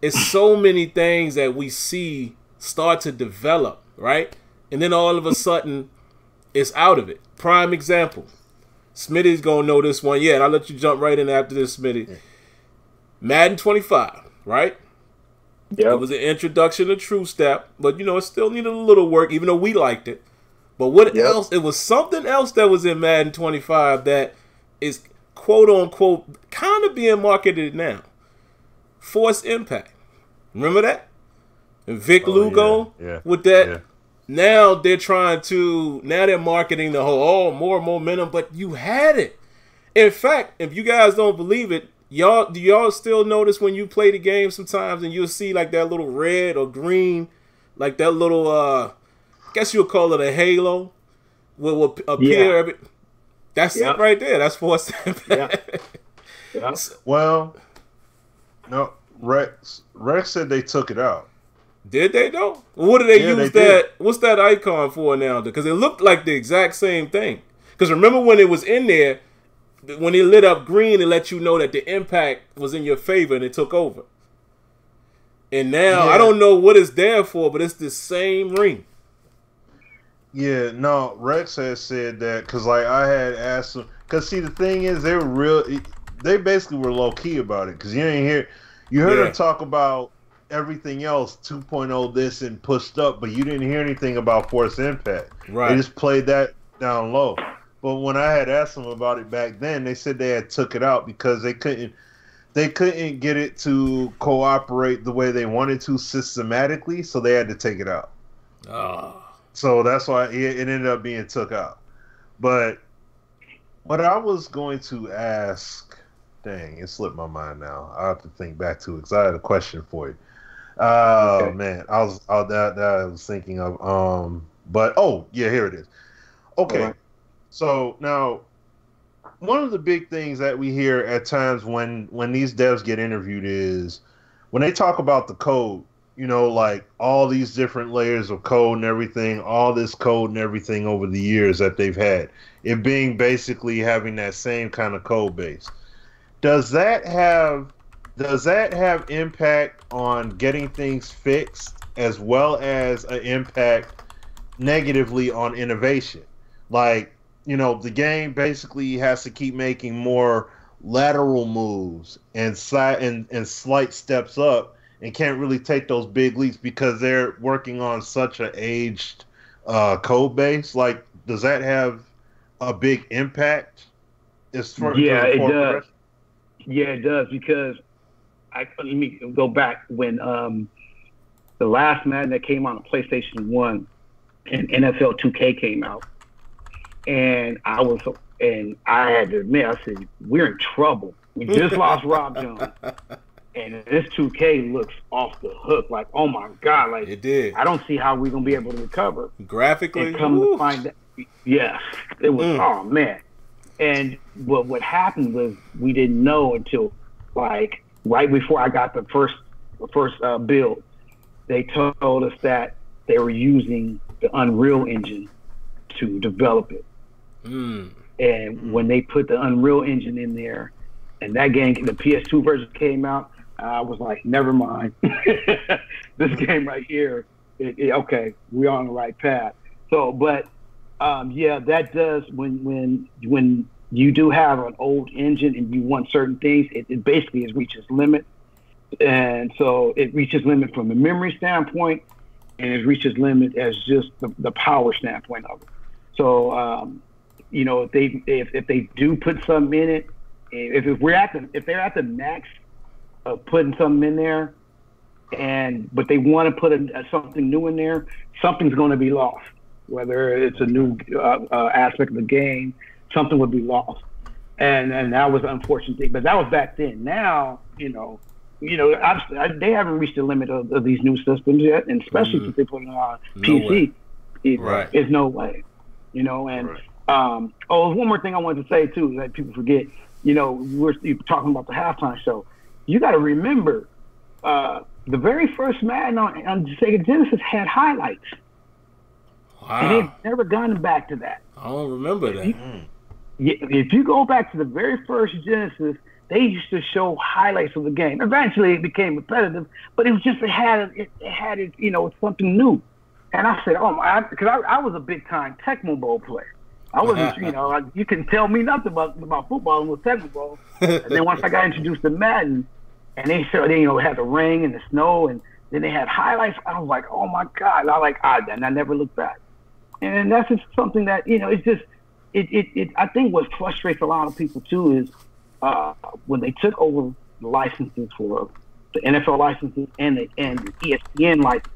it's so many things that we see start to develop, right? And then all of a sudden, it's out of it. Prime example. Smitty's going to know this one. Yeah, and I'll let you jump right in after this, Smitty. Madden 25, right? Yep. It was an introduction to True Step, but, you know, it still needed a little work, even though we liked it. But what else? It was something else that was in Madden 25 that is, quote unquote, kind of being marketed now. Force Impact. Remember that? And Vic Lugo with that. Yeah. Now they're marketing the whole, more momentum, but you had it. In fact, if you guys don't believe it, do y'all still notice when you play the game sometimes and you'll see like that little red or green, like that little, I guess you'll call it a halo, will appear. That's it right there. That's Force Impact. Yeah. Well, no, Rex said they took it out. Did they though? What do they use that? What's that icon for now? Because it looked like the exact same thing. Because remember when it was in there, when it lit up green, it let you know that the impact was in your favor and it took over. And now I don't know what it's there for, but it's the same ring. Yeah, no, Rex has said that because like I had asked them. Because see, the thing is, they basically were low key about it because you heard them talk about everything else 2.0 this and pushed up, but you didn't hear anything about Force Impact. Right. They just played that down low. But when I had asked them about it back then, they said they had took it out because they couldn't get it to cooperate the way they wanted to systematically, so they had to take it out. So that's why it ended up being took out. But What I was going to ask, dang, it slipped my mind now. I have to think back to it because I had a question for you. Oh Okay. man, that I was thinking of. But oh yeah, here it is. All Okay, right. so now one of the big things that we hear at times when these devs get interviewed is when they talk about the code. Like all these different layers of code and everything, all this code and everything over the years that they've had, it being basically having that same kind of code base. Does that have impact on getting things fixed as well as an impact negatively on innovation? Like, the game basically has to keep making more lateral moves and slight steps up and can't really take those big leaps because they're working on such an aged code base. Like, does that have a big impact as far in terms Yeah, of it forward does. progression? Yeah, it does because let me go back when the last Madden that came out on PlayStation 1 and NFL 2K came out, and I had to admit, I said, we're in trouble. We just lost Rob Jones, and this 2K looks off the hook. Like, oh my God, like It did. I don't see how we're gonna be able to recover. Graphically, And come to find that, yes, it was. Oh man. And what happened was we didn't know until like right before I got the first build. They told us that they were using the Unreal Engine to develop it. And when they put the Unreal Engine in there, and that game, the PS2 version came out, I was like, never mind. This game right here, okay, we're on the right path. So, but yeah, that does when you do have an old engine and you want certain things, it basically has reached its limit. And so it reaches limit from a memory standpoint, and it reaches limit as just the power standpoint of it. So if they do put something in it, if they're at the max of putting something in there, but they want to put something new in there, something's going to be lost. Whether it's a new aspect of the game, something would be lost, and that was an unfortunate thing. But that was back then. Now, they haven't reached the limit of these new systems yet, and especially since they put it on PC. There's no way, And right. One more thing I wanted to say too that people forget. We're talking about the halftime show. You got to remember, the very first Madden on Sega Genesis had highlights. Wow. And they've never gone back to that. I don't remember that. If you go back to the very first Genesis, they used to show highlights of the game. Eventually, it became repetitive, but it was just it had something new. And I said, because I was a big time Tecmo Bowl player. I wasn't, you can tell me nothing about football and with Tecmo Bowl. And then once I got introduced to Madden, and they said had the rain and the snow, and then they had highlights. I was like, oh my God! And I never looked back. And that's just something that it's just I think what frustrates a lot of people too is when they took over the licenses for the NFL licenses and the ESPN license.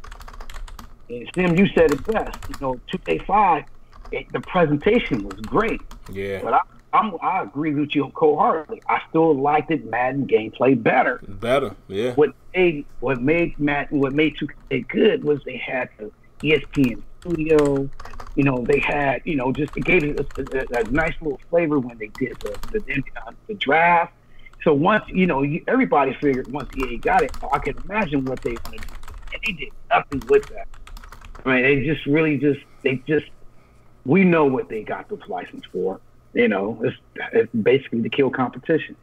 And Sim, you said it best. 2K5, the presentation was great. Yeah. But I agree with you wholeheartedly. I still liked it Madden gameplay better. Better, yeah. What made 2K good was they had the ESPN studio. They had, just it gave it a nice little flavor when they did the draft. So once, everybody figured once EA got it, I can imagine what they want to do. And they did nothing with that. I mean, we know what they got this license for. It's basically to kill competition.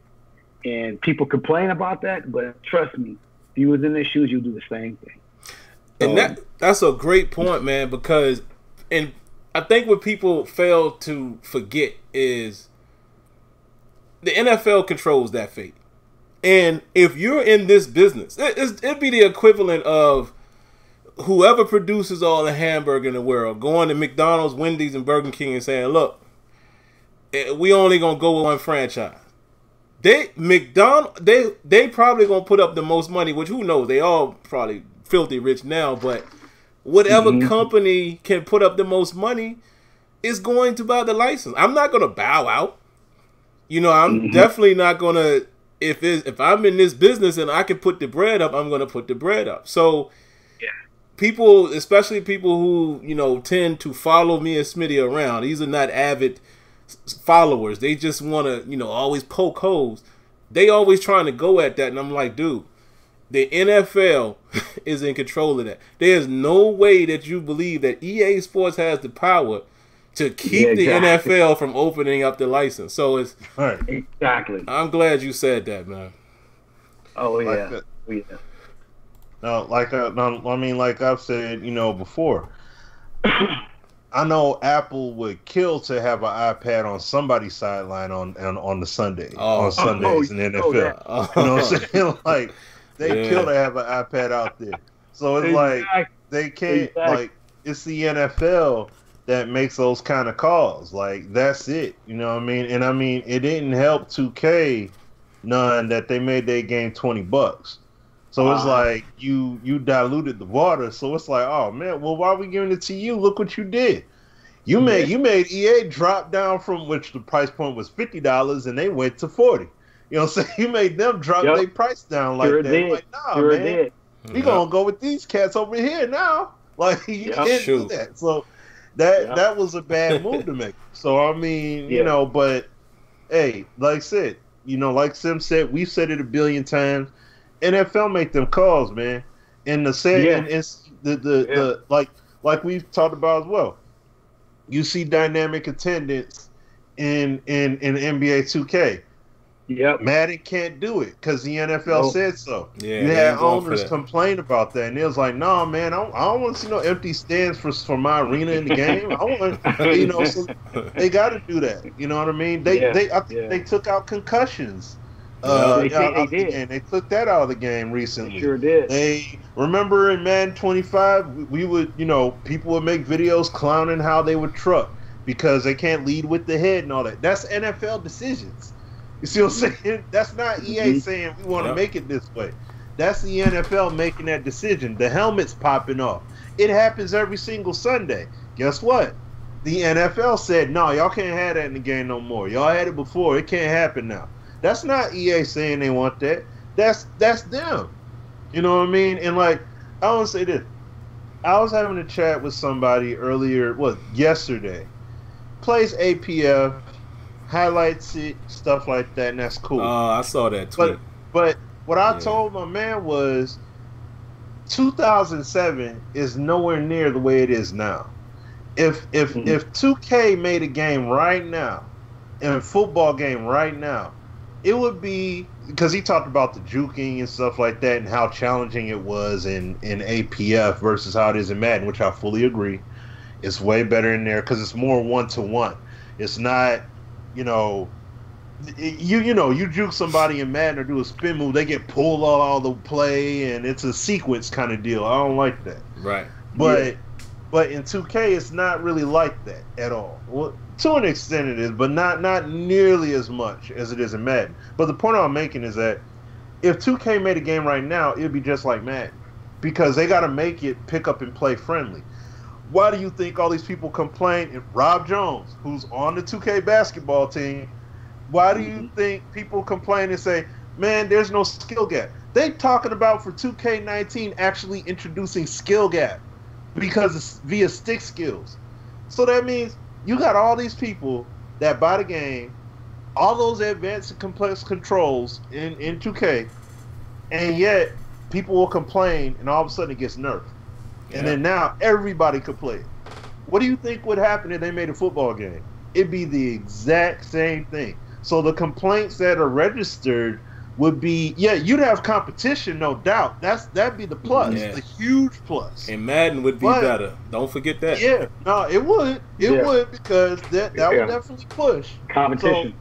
And people complain about that, but trust me, if you was in their shoes, you'd do the same thing. And that's a great point, man, because I think what people fail to forget is the NFL controls that fate. And if you're in this business, it'd be the equivalent of whoever produces all the hamburger in the world going to McDonald's, Wendy's, and Burger King and saying, look, we only going to go with one franchise. They probably going to put up the most money, which who knows, they all probably filthy rich now, but whatever company can put up the most money is going to buy the license. I'm not going to bow out. You know, I'm definitely not gonna. If I'm in this business and I can put the bread up, I'm gonna put the bread up. So, people, especially people who tend to follow me and Smitty around, these are not avid followers. They just want to always poke holes. They always trying to go at that, and I'm like, dude, the NFL is in control of that. There's no way that you believe that EA Sports has the power to keep the NFL from opening up the license. So it's exactly. I'm glad you said that, man. Oh yeah. No, like I've said, before. I know Apple would kill to have an iPad on somebody's sideline on the Sunday on Sundays in the NFL. You know what I'm saying? Like they kill to have an iPad out there. So it's like they can't like it's the NFL that makes those kind of calls. Like that's it. You know what I mean? And I mean it didn't help 2K none that they made their game $20. So it's like you diluted the water. So it's like, oh man, well why are we giving it to you? Look what you did. You made EA drop down from which the price point was $50 and they went to $40. You know what I'm saying? You made them drop their price down like that. Like, nah, man. We gonna go with these cats over here now. Like you can't do that. So that was a bad move to make. So I mean, but hey, like I said, like Sim said, we've said it a billion times. NFL make them calls, man. And the like we've talked about as well. You see dynamic attendance in NBA 2K. Yep. Madden can't do it because the NFL said so. Yeah, you had owners complain about that, and it was like, "No, man, I don't want to see no empty stands for my arena in the game. I want, so they got to do that. You know what I mean? I think they took out concussions. They did. And they took that out of the game recently. They sure did. They remember in Madden 25, we would, people would make videos clowning how they would truck because they can't lead with the head and all that. That's NFL decisions. You see what I'm saying? That's not EA saying we want to make it this way. That's the NFL making that decision. The helmet's popping off. It happens every single Sunday. Guess what? The NFL said, no, y'all can't have that in the game no more. Y'all had it before. It can't happen now. That's not EA saying they want that. That's them. You know what I mean? And like, I want to say this. I was having a chat with somebody yesterday. Plays APF, highlights it, stuff like that, and that's cool. I saw that tweet. But what I told my man was 2007 is nowhere near the way it is now. If 2K made a game right now, and a football game right now, it would be, because he talked about the juking and stuff like that and how challenging it was in APF versus how it is in Madden, which I fully agree. It's way better in there because it's more one-to-one. It's not, you juke somebody in Madden or do a spin move, they get pulled all the play, and it's a sequence kind of deal. I don't like that. Right. But in 2K, it's not really like that at all. Well, to an extent it is, but not nearly as much as it is in Madden. But the point I'm making is that if 2K made a game right now, it would be just like Madden. Because they got to make it pick up and play friendly. Why do you think all these people complain? And Rob Jones, who's on the 2K basketball team, why do you think people complain and say, man, there's no skill gap? They talking about for 2K19 actually introducing skill gap because it's via stick skills. So that means you got all these people that buy the game, all those advanced and complex controls in 2K, and yet people will complain, and all of a sudden it gets nerfed. And then now everybody could play it. What do you think would happen if they made a football game? It'd be the exact same thing. So the complaints that are registered would be, you'd have competition, no doubt. That'd be the plus, the huge plus. And Madden would be better. Don't forget that. Yeah, no, it would. It would, because that would definitely push competition.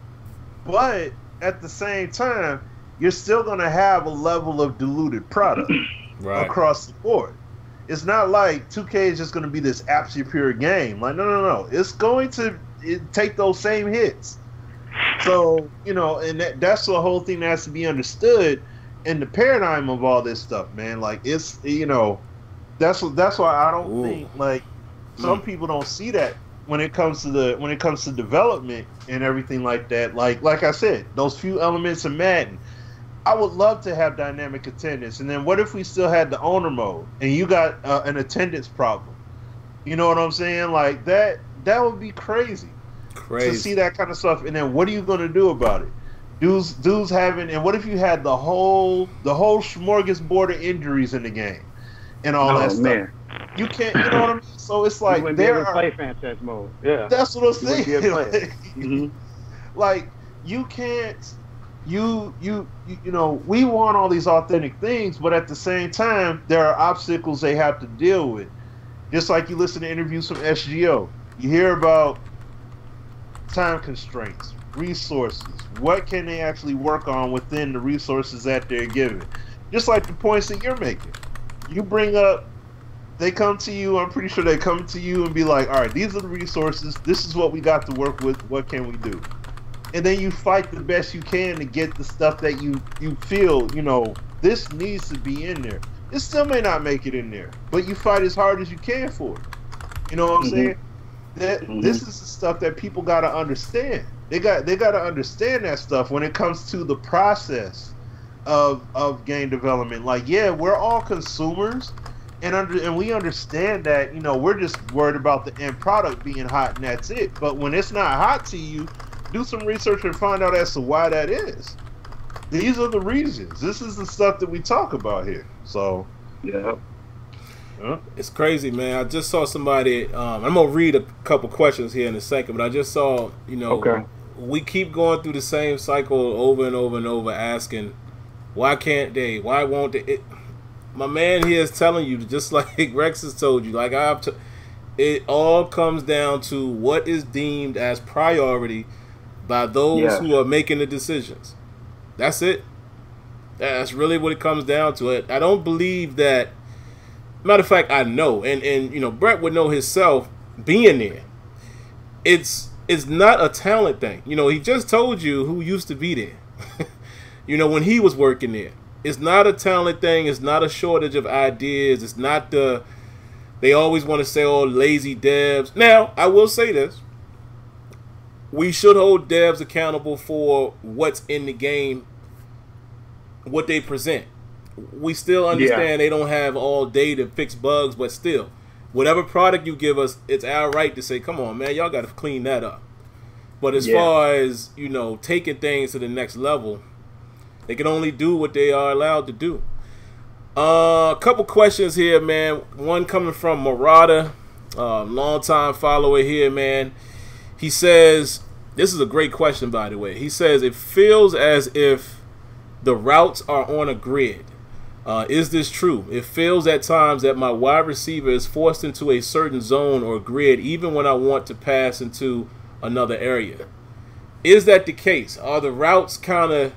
So, but at the same time, you're still going to have a level of diluted product across the board. It's not like 2K is just going to be this absolute pure game. Like, no. It's going to take those same hits. So, and that's the whole thing that has to be understood in the paradigm of all this stuff, man. Like, it's, that's why I don't think, like, some people don't see that when it comes to development and everything like that, like I said, those few elements of Madden, I would love to have dynamic attendance. And then what if we still had the owner mode and you got an attendance problem? You know what I'm saying? Like that would be crazy to see that kind of stuff. And then what are you going to do about it? Dudes having, and what if you had the whole smorgasbord of injuries in the game and all that stuff? Man. You can't, you know what I mean? So it's like there are play fantasy mode. Yeah, that's what I'm saying. Like you can't. You know, we want all these authentic things, but at the same time, there are obstacles they have to deal with. Just like you listen to interviews from SGO, you hear about time constraints, resources. What can they actually work on within the resources that they're given? Just like the points that you're making. You bring up, they come to you, I'm pretty sure they come to you and be like, all right, these are the resources. This is what we got to work with. What can we do? And then you fight the best you can to get the stuff that you feel, you know, this needs to be in there. It still may not make it in there, but you fight as hard as you can for it. You know what I'm saying? This is the stuff that people got to understand. They got to understand that stuff when it comes to the process of game development. Like, yeah, we're all consumers, and we understand that, you know, we're just worried about the end product being hot and that's it. But when it's not hot to you, do some research and find out as to why that is. These are the reasons. This is the stuff that we talk about here. So, yeah. It's crazy, man. I just saw somebody, I'm going to read a couple questions here in a second, but I just saw, you know, we keep going through the same cycle over and over and over asking, why can't they? Why won't they? My man here is telling you, just like Rex has told you, like it all comes down to what is deemed as priority by those who are making the decisions. That's it. That's really what it comes down to. It. I don't believe that. Matter of fact, I know, and you know, Brett would know himself being there. It's not a talent thing. You know, he just told you who used to be there. You know, when he was working there. It's not a talent thing. It's not a shortage of ideas. It's not the. They always want to say, "Oh, lazy devs." Now, I will say this. We should hold devs accountable for what's in the game, what they present. We still understand they don't have all day to fix bugs, but still, whatever product you give us, it's our right to say, come on, man, y'all got to clean that up. But as far as, you know, taking things to the next level, they can only do what they are allowed to do. A couple questions here, man. One coming from Marauder, longtime follower here, man. He says, this is a great question, by the way. He says, it feels as if the routes are on a grid. Is this true? It feels at times that my wide receiver is forced into a certain zone or grid, even when I want to pass into another area. Is that the case? Are the routes kind of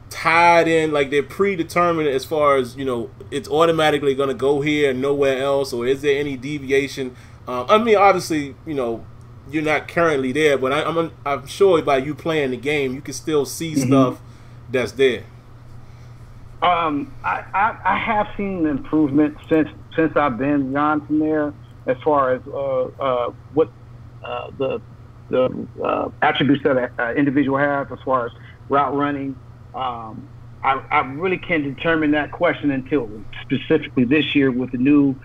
tied in, like they're predetermined as far as, you know, it's automatically going to go here and nowhere else, or is there any deviation? I mean, obviously, you know, you're not currently there, but I'm sure by you playing the game, you can still see stuff that's there. I have seen improvement since I've been gone from there, as far as what the attributes that an individual has as far as route running. I really can't determine that question until specifically this year with the new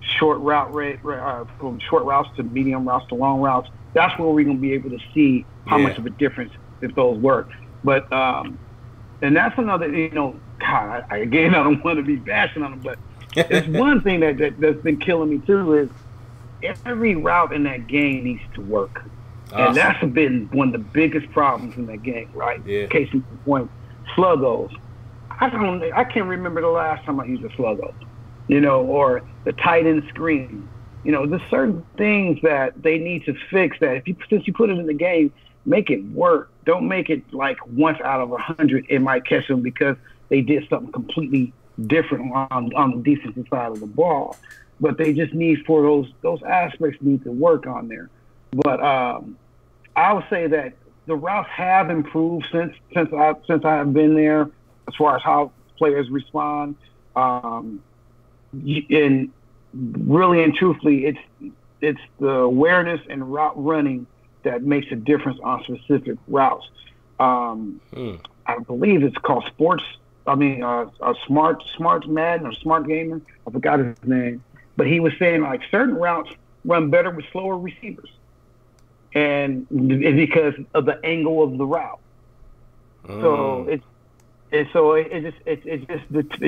short route rate, from short routes to medium routes to long routes. That's where we're going to be able to see how much of a difference if those work. But and that's another, you know, God, I don't want to be bashing on them, but it's one thing that's been killing me too is every route in that game needs to work. Awesome. And that's been one of the biggest problems in that game, right? Yeah. Case in point, sluggos. I can't remember the last time I used a sluggo, you know, or the tight end screen. You know, there's certain things that they need to fix that since you put it in the game, make it work. Don't make it like once out of 100 it might catch them because they did something completely different on the defensive side of the ball. But they just need for those aspects need to work on there. But I would say that the routes have improved since I have been there as far as how players respond. And really and truthfully, it's the awareness and route running that makes a difference on specific routes. I believe it's called Smart Madden or Smart Gamer. I forgot his name, but he was saying like certain routes run better with slower receivers, and it's because of the angle of the route. So it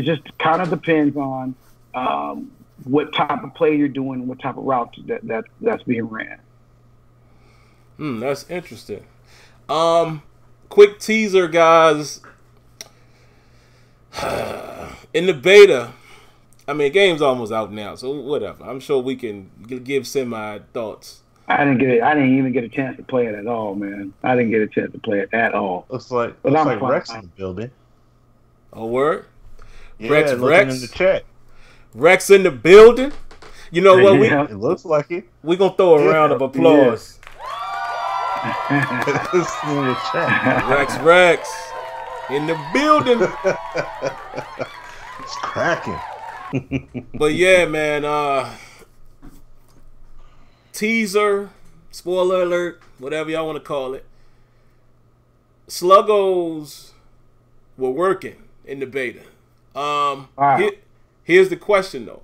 just kind of depends on what type of play you're doing, what type of route that's being ran. That's interesting. Quick teaser, guys. In the beta, I mean, game's almost out now, so whatever. I'm sure we can give semi thoughts. I didn't even get a chance to play it at all, man. I didn't get a chance to play it at all. Looks like Rex in the building. Oh, word? Yeah, Rex in the chat. Rex in the building. You know what? It looks like it. We're going to throw a round of applause. It's in the chat. Rex in the building. It's cracking. But yeah, man, teaser, spoiler alert, whatever y'all want to call it. Sluggos were working in the beta. Wow. Here's the question though.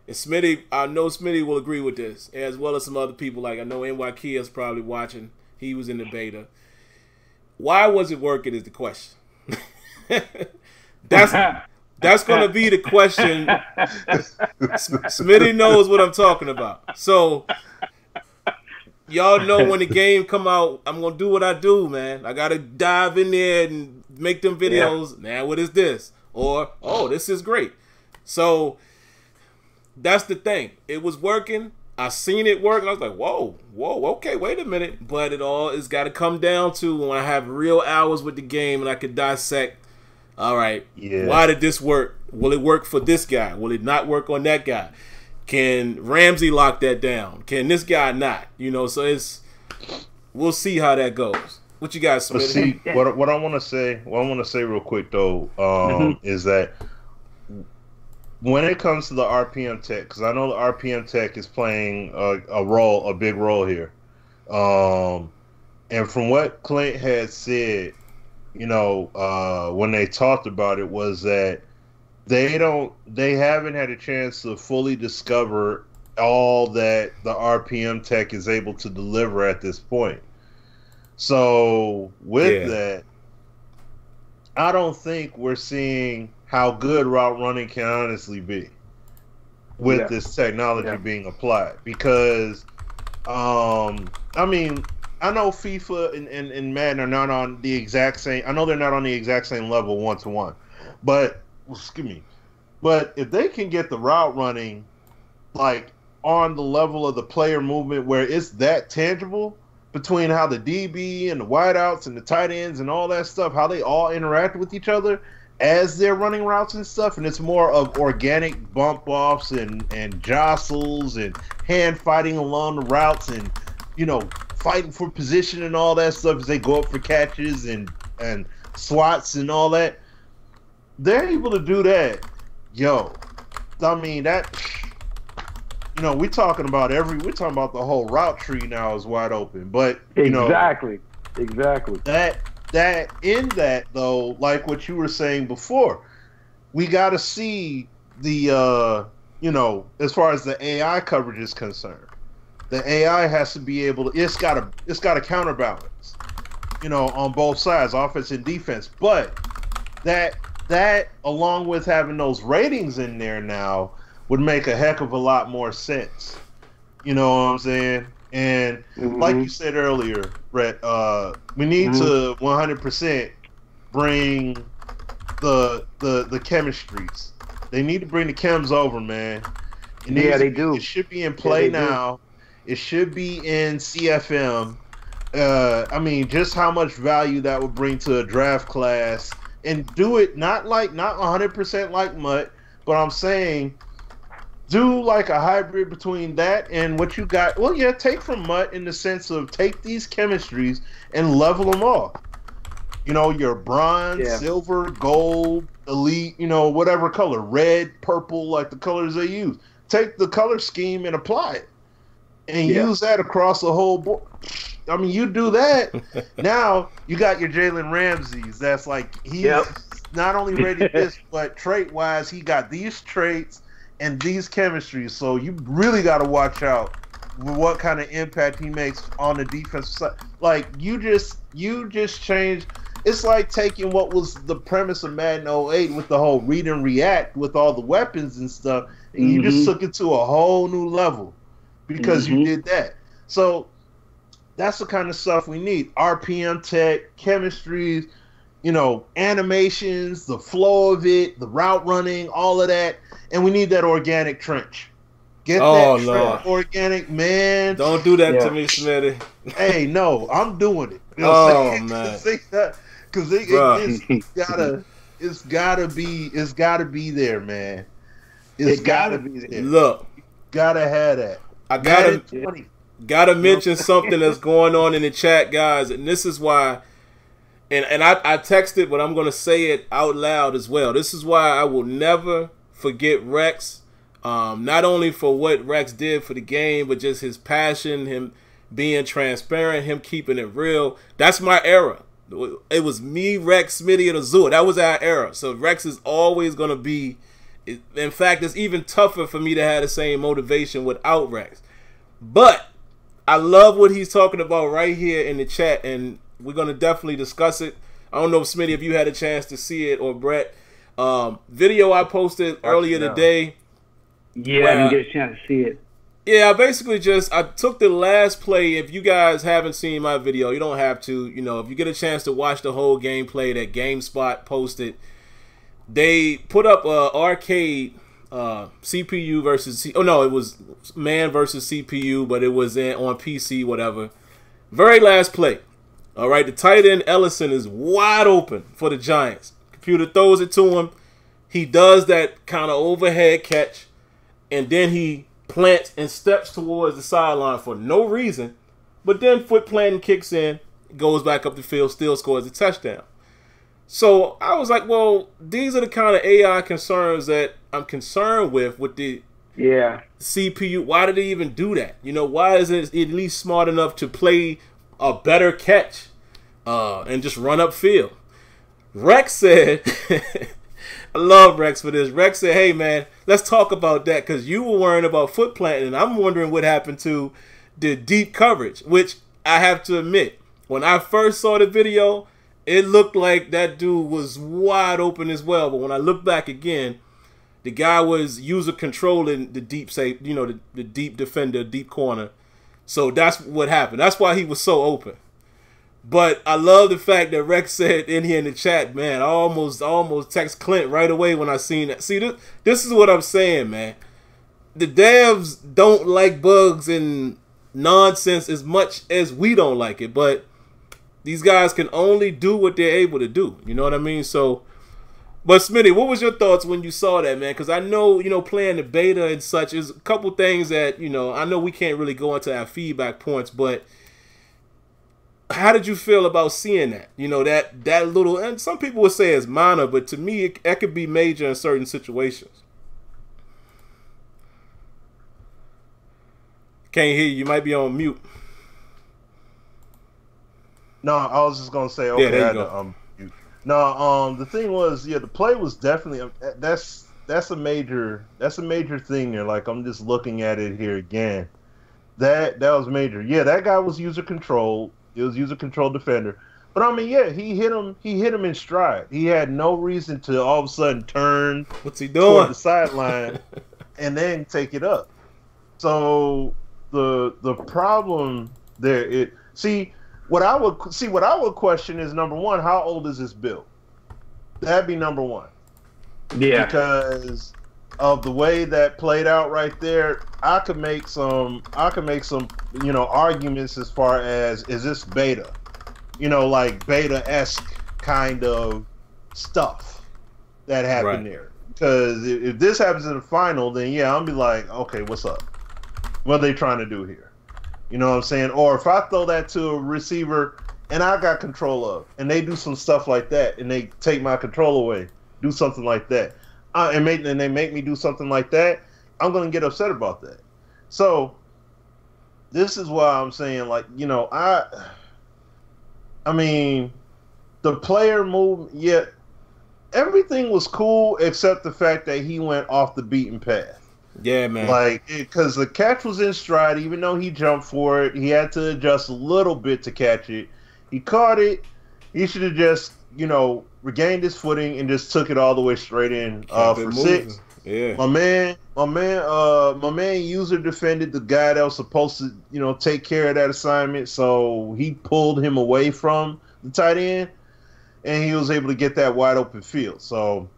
And Smitty, I know Smitty will agree with this, as well as some other people. Like I know NY Kia's probably watching. He was in the beta. Why was it working is the question. That's going to be the question. Smitty knows what I'm talking about. So, y'all know when the game come out, I'm going to do what I do, man. I got to dive in there and make them videos. Man, what is this? Or, oh, this is great. So, that's the thing. It was working. I seen it work, and I was like, whoa, okay, wait a minute. But it all is got to come down to when I have real hours with the game and I could dissect. All right, why did this work? Will it work for this guy? Will it not work on that guy? Can Ramsey lock that down? Can this guy not? You know, so we'll see how that goes. What you guys But see, what I want to say real quick though, is that when it comes to the RPM tech, because I know the RPM tech is playing a big role here, and from what Clint had said, you know, when they talked about it, was that they haven't had a chance to fully discover all that the RPM tech is able to deliver at this point. So with that, I don't think we're seeing how good route running can honestly be with this technology being applied. Because, I mean, I know FIFA and Madden are not on the exact same. I know they're not on the exact same level 1-to-1, but But if they can get the route running like on the level of the player movement where it's that tangible between how the DB and the wideouts and the tight ends and all that stuff, how they all interact with each other as they're running routes and stuff, and it's more of organic bump offs and jostles and hand fighting along the routes and, you know, fighting for position and all that stuff as they go up for catches and swats and all that. They're able to do that. Yo, I mean, that, you know, we're talking about the whole route tree now is wide open. But, you know, exactly. That in that though, like what you were saying before, we got to see the you know, as far as the AI coverage is concerned, the AI has to be able to. It's got to counterbalance, you know, on both sides, offense and defense. But that along with having those ratings in there now would make a heck of a lot more sense. You know what I'm saying? And like you said earlier, Brett, we need to 100% bring the chemistries. They need to bring the chems over, man. They do. It should be in play now. It should be in CFM. I mean, just how much value that would bring to a draft class, and do it not 100% like Mutt, but I'm saying do like a hybrid between that and what you got. Well, yeah, take from Mutt in the sense of take these chemistries and level them off. You know, your bronze, silver, gold, elite, you know, whatever color, red, purple, like the colors they use. Take the color scheme and apply it. and use that across the whole board. I mean, you do that, now you got your Jalen Ramseys. That's like he's not only ready this, but trait-wise, he got these traits and these chemistries. So you really got to watch out with what kind of impact he makes on the defensive side. Like you just changed. It's like taking what was the premise of Madden 08 with the whole read and react with all the weapons and stuff, and you just took it to a whole new level because you did that. So that's the kind of stuff we need. RPM tech, chemistries, animations, the flow of it, the route running, all of that. And we need that organic trench. Get that trench organic, man. Don't do that to me, Smitty. Hey, no, I'm doing it. Man. Because it's gotta be there, man. It's gotta be there. Look, gotta have that. I gotta mention something that's going on in the chat, guys, and this is why. And I texted, but I'm gonna say it out loud as well. This is why I will never forget Rex. Not only for what Rex did for the game, but just his passion, him being transparent, him keeping it real. That's my era. It was me, Rex, Smitty, and Azure. That was our era. So Rex is always going to be... In fact, it's even tougher for me to have the same motivation without Rex. But I love what he's talking about right here in the chat, and we're going to definitely discuss it. I don't know, Smitty, if you had a chance to see it, or Brett. Video I posted earlier today. Yeah, I didn't get a chance to see it. Yeah, I took the last play. If you guys haven't seen my video, you don't have to. If you get a chance to watch the whole gameplay that GameSpot posted, they put up a arcade CPU versus it was man versus CPU, but it was on PC, whatever. Very last play. All right, the tight end Ellison is wide open for the Giants. Computer throws it to him. He does that kind of overhead catch, and then he plants and steps towards the sideline for no reason, but then foot planting kicks in, goes back up the field, still scores a touchdown. So I was like, well, these are the kind of AI concerns that I'm concerned with the CPU. Why did they even do that? Why isn't it at least smart enough to play a better catch and just run upfield? Rex said, I love Rex for this. Rex said, hey, man, let's talk about that because you were worrying about foot planting, and I'm wondering what happened to the deep coverage, which I have to admit, when I first saw the video, it looked like that dude was wide open as well. But when I look back again, the guy was user controlling the deep safe, the deep defender, deep corner. So that's what happened. That's why he was so open. But I love the fact that Rex said in here in the chat, man, I almost text Clint right away when I seen that. See, this is what I'm saying, man. The devs don't like bugs and nonsense as much as we don't like it, but these guys can only do what they're able to do. You know what I mean? So, but Smitty, what was your thoughts when you saw that, man? Because I know, playing the beta and such is a couple things that, I know we can't really go into our feedback points, but how did you feel about seeing that? That little, and some people would say it's minor, but to me, it could be major in certain situations. Can't hear you. You might be on mute. No, I was just gonna say, okay, yeah, there you go. No, the thing was, the play was definitely that's a major thing there. Like I'm just looking at it here again. That was major. Yeah, that guy was user controlled. It was user controlled defender. But I mean, yeah, he hit him in stride. He had no reason to all of a sudden turn what's he doing toward the sideline and then take it up. So the problem there what I would question is, number one, how old is this build? That'd be number one. Yeah. Because of the way that played out right there, I could make some arguments as far as, is this beta? Like beta-esque kind of stuff that happened there. Because if this happens in the final, then yeah, I'll be like, okay, what's up? What are they trying to do here? You know what I'm saying? Or if I throw that to a receiver and I got control of, and they do some stuff like that, and they take my control away, do something like that, and they make me do something like that, I'm going to get upset about that. So this is why I'm saying, like, you know, I mean, the player movement, yeah, everything was cool except the fact that he went off the beaten path. Yeah, man. Like, because the catch was in stride, even though he jumped for it, he had to adjust a little bit to catch it. He caught it. He should have just, you know, regained his footing and just took it all the way straight in for 6. Yeah. My man, user defended the guy that was supposed to, you know, take care of that assignment, so he pulled him away from the tight end, and he was able to get that wide open field. So,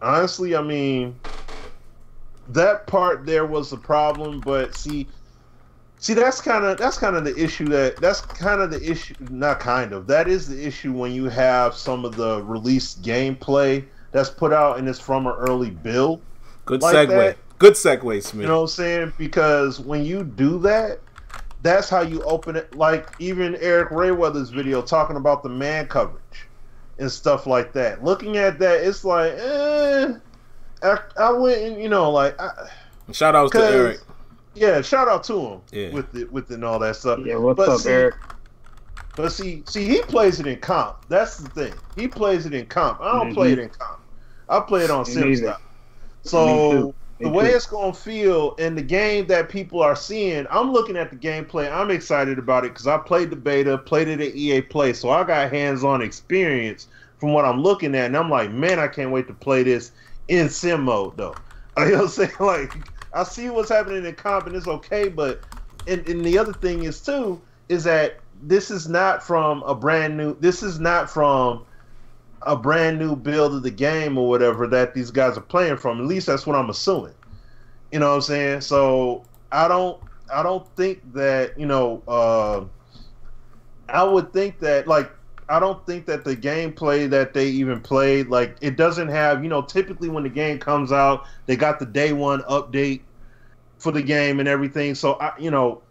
honestly, I mean, that part there was the problem, but see, that's kind of the issue. That is the issue when you have some of the released gameplay that's put out and it's from an early build. Good like segue. That. Good segue, Smith. You know what I'm saying? Because when you do that, that's how you open it. Like even Eric Rayweather's video talking about the man coverage and stuff like that. Looking at that, it's like, I wouldn't, you know, like. Shout outs to Eric. Yeah, shout out to him. Yeah. With it and all that stuff. Yeah, what's up, Eric? But see, he plays it in comp. That's the thing. He plays it in comp. I don't play it in comp. I play it on SimFBall. So the way it's gonna feel in the game that people are seeing, I'm looking at the gameplay. I'm excited about it because I played the beta, played it at EA Play, so I got hands-on experience from what I'm looking at, and I'm like, man, I can't wait to play this in sim mode though. You know what I'm saying? Like, I see what's happening in comp and it's okay, but and the other thing is too is that this is not from a brand new build of the game or whatever that these guys are playing from. At least that's what I'm assuming. You know what I'm saying? So I don't think that, you know, I would think that, like, I don't think that the gameplay that they even played, like, it doesn't have, you know, typically when the game comes out, they got the day one update for the game and everything. So you know,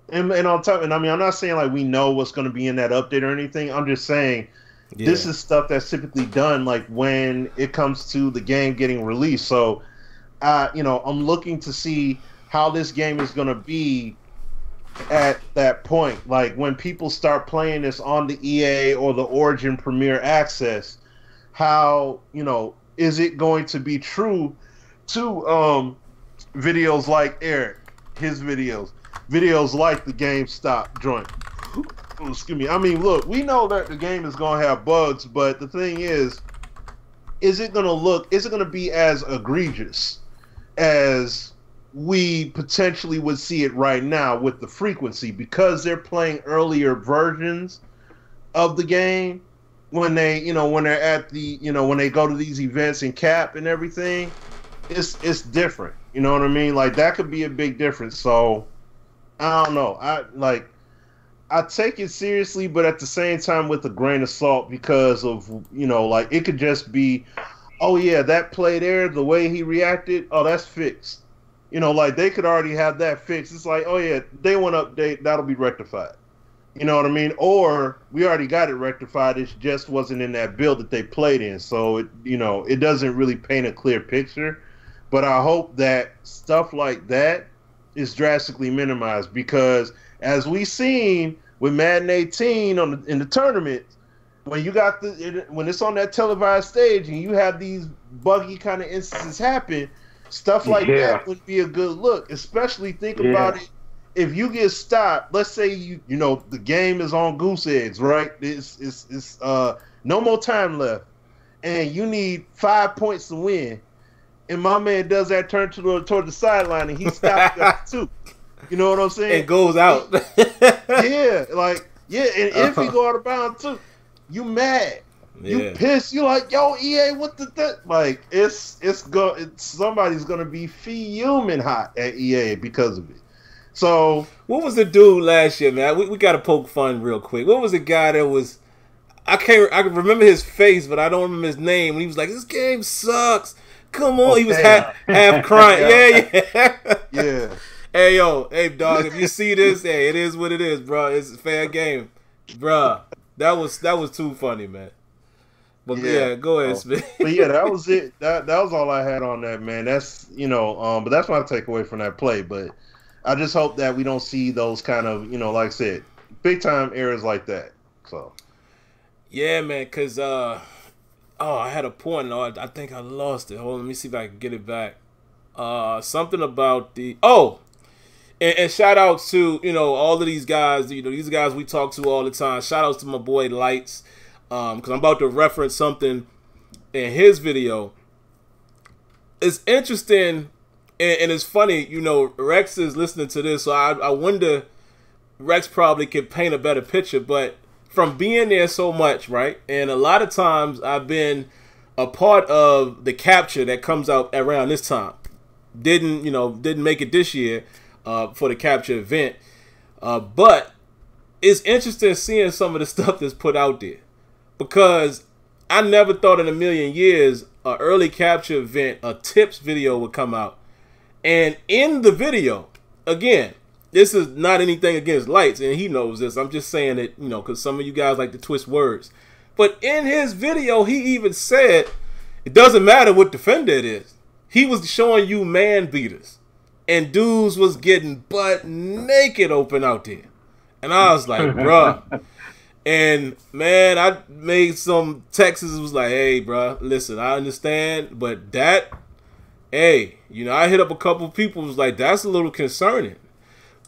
and on top, and I mean, I'm not saying like we know what's going to be in that update or anything. I'm just saying this is stuff that's typically done like when it comes to the game getting released. So, you know, I'm looking to see how this game is going to be at that point. Like when people start playing this on the EA or the Origin Premier Access, how, you know, is it going to be true to videos like Eric, his videos like the GameStop joint. Oh, excuse me. I mean, look, we know that the game is going to have bugs, but the thing is it going to be as egregious as we potentially would see it right now with the frequency, because they're playing earlier versions of the game when they, you know, when they're at the, you know, when they go to these events in cap and everything, it's different. You know what I mean? Like that could be a big difference. So I don't know. I take it seriously, but at the same time with a grain of salt, because of, you know, like it could just be, oh yeah, that play there, the way he reacted, oh, that's fixed. You know, like they could already have that fixed. It's like, oh yeah, day one update, that'll be rectified. You know what I mean? Or we already got it rectified. It just wasn't in that build that they played in. So it, you know, it doesn't really paint a clear picture. But I hope that stuff like that is drastically minimized, because as we seen with Madden 18 in the tournament, when you got when it's on that televised stage and you have these buggy kind of instances happen, stuff like that would be a good look. Especially think about it, if you get stopped. Let's say you know the game is on goose eggs, right? It's no more time left, and you need 5 points to win. And my man does that turn toward the sideline, and he stops at 2. You know what I'm saying? It goes out. And if he go out of bounds too, you mad. You pissed. You like, yo, EA, what the like? Somebody's gonna be fuming hot at EA because of it. So what was the dude last year, man? We got to poke fun real quick. What was the guy that was? I can remember his face, but I don't remember his name. And he was like, "This game sucks." Come on, he was half crying. Yeah. Hey, yo, hey, dog, if you see this, hey, it is what it is, bro. It's a fair game, bro. That was too funny, man. But yeah, go ahead, Smitty. But yeah, that was it. That was all I had on that, man. That's, you know, but that's my takeaway from that play. But I just hope that we don't see those kind of, like I said, big time errors like that. So. Yeah, man, because, I had a point. I think I lost it. Hold on, let me see if I can get it back. Something about and shout out to, all of these guys, these guys we talk to all the time. Shout outs to my boy Lights, because I'm about to reference something in his video. It's interesting, and it's funny, Rex is listening to this, so I wonder, Rex probably could paint a better picture, but from being there so much, right, and a lot of times I've been a part of the capture that comes out around this time. Didn't make it this year for the capture event, but it's interesting seeing some of the stuff that's put out there, because I never thought in a million years an early capture event, a tips video would come out. And in the video, again, this is not anything against Lights, and he knows this. I'm just saying it, because some of you guys like to twist words. But in his video, he even said it doesn't matter what defender it is. He was showing you man beaters, and dudes was getting butt naked open out there. And I was like, bruh. And, man, I made some texts. Was like, hey, bruh, listen, I understand, but that, hey, I hit up a couple of people. Was like, that's a little concerning.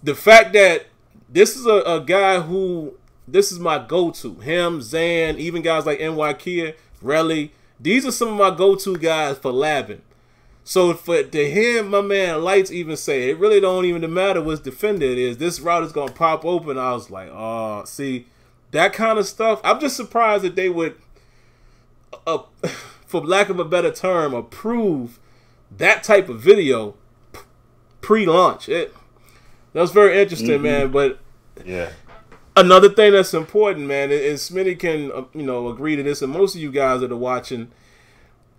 The fact that this is a guy who, this is my go-to. Him, Zan, even guys like NY Kia, Relly. These are some of my go-to guys for labbing. So to hear my man Lights even say, it really don't even matter which defender it is. This route is going to pop open. I was like, oh, see, that kind of stuff. I'm just surprised that they would, for lack of a better term, approve that type of video pre-launch. That was very interesting, man. But yeah, another thing that's important, man, is Smitty can, agree to this, and most of you guys that are watching,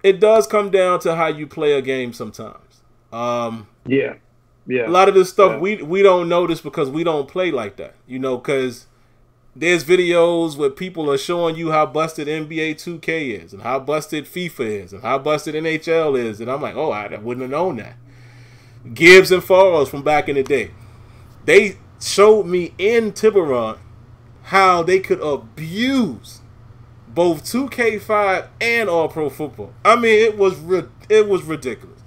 it does come down to how you play a game sometimes. Yeah. A lot of this stuff we don't notice because we don't play like that, because there's videos where people are showing you how busted NBA 2K is, and how busted FIFA is, and how busted NHL is, and I'm like, oh, I wouldn't have known that. Gibbs and Falls from back in the day, they showed me in Tiburon how they could abuse both 2K5 and All Pro Football. I mean, it was ridiculous.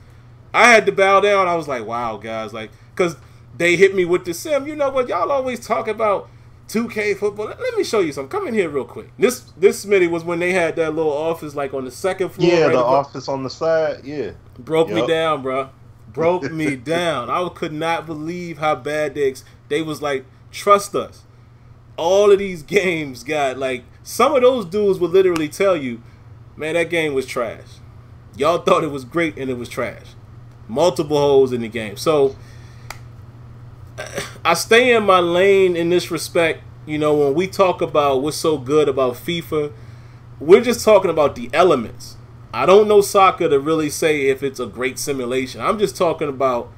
I had to bow down. I was like, wow, guys, because they hit me with the sim. You know what? Y'all always talk about 2K football. Let me show you something. Come in here real quick. This Smitty was when they had that little office on the second floor. Yeah, right, the office on the side. Yeah. Broke me down, bro. Broke me down. I could not believe how bad they was like, trust us. All of these games got some of those dudes would literally tell you, man, that game was trash. Y'all thought it was great and it was trash. Multiple holes in the game. So I stay in my lane in this respect. When we talk about what's so good about FIFA, we're just talking about the elements. I don't know soccer to really say if it's a great simulation. I'm just talking about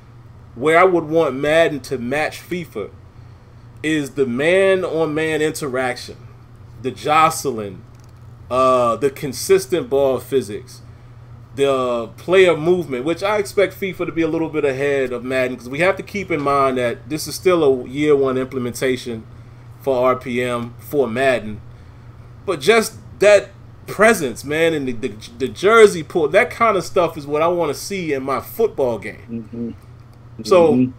where I would want Madden to match FIFA is the man-on-man interaction, the jostling, the consistent ball physics, the player movement, which I expect FIFA to be a little bit ahead of Madden, because we have to keep in mind that this is still a year one implementation for RPM for Madden. But just that presence, man, and the jersey pull, that kind of stuff is what I want to see in my football game. So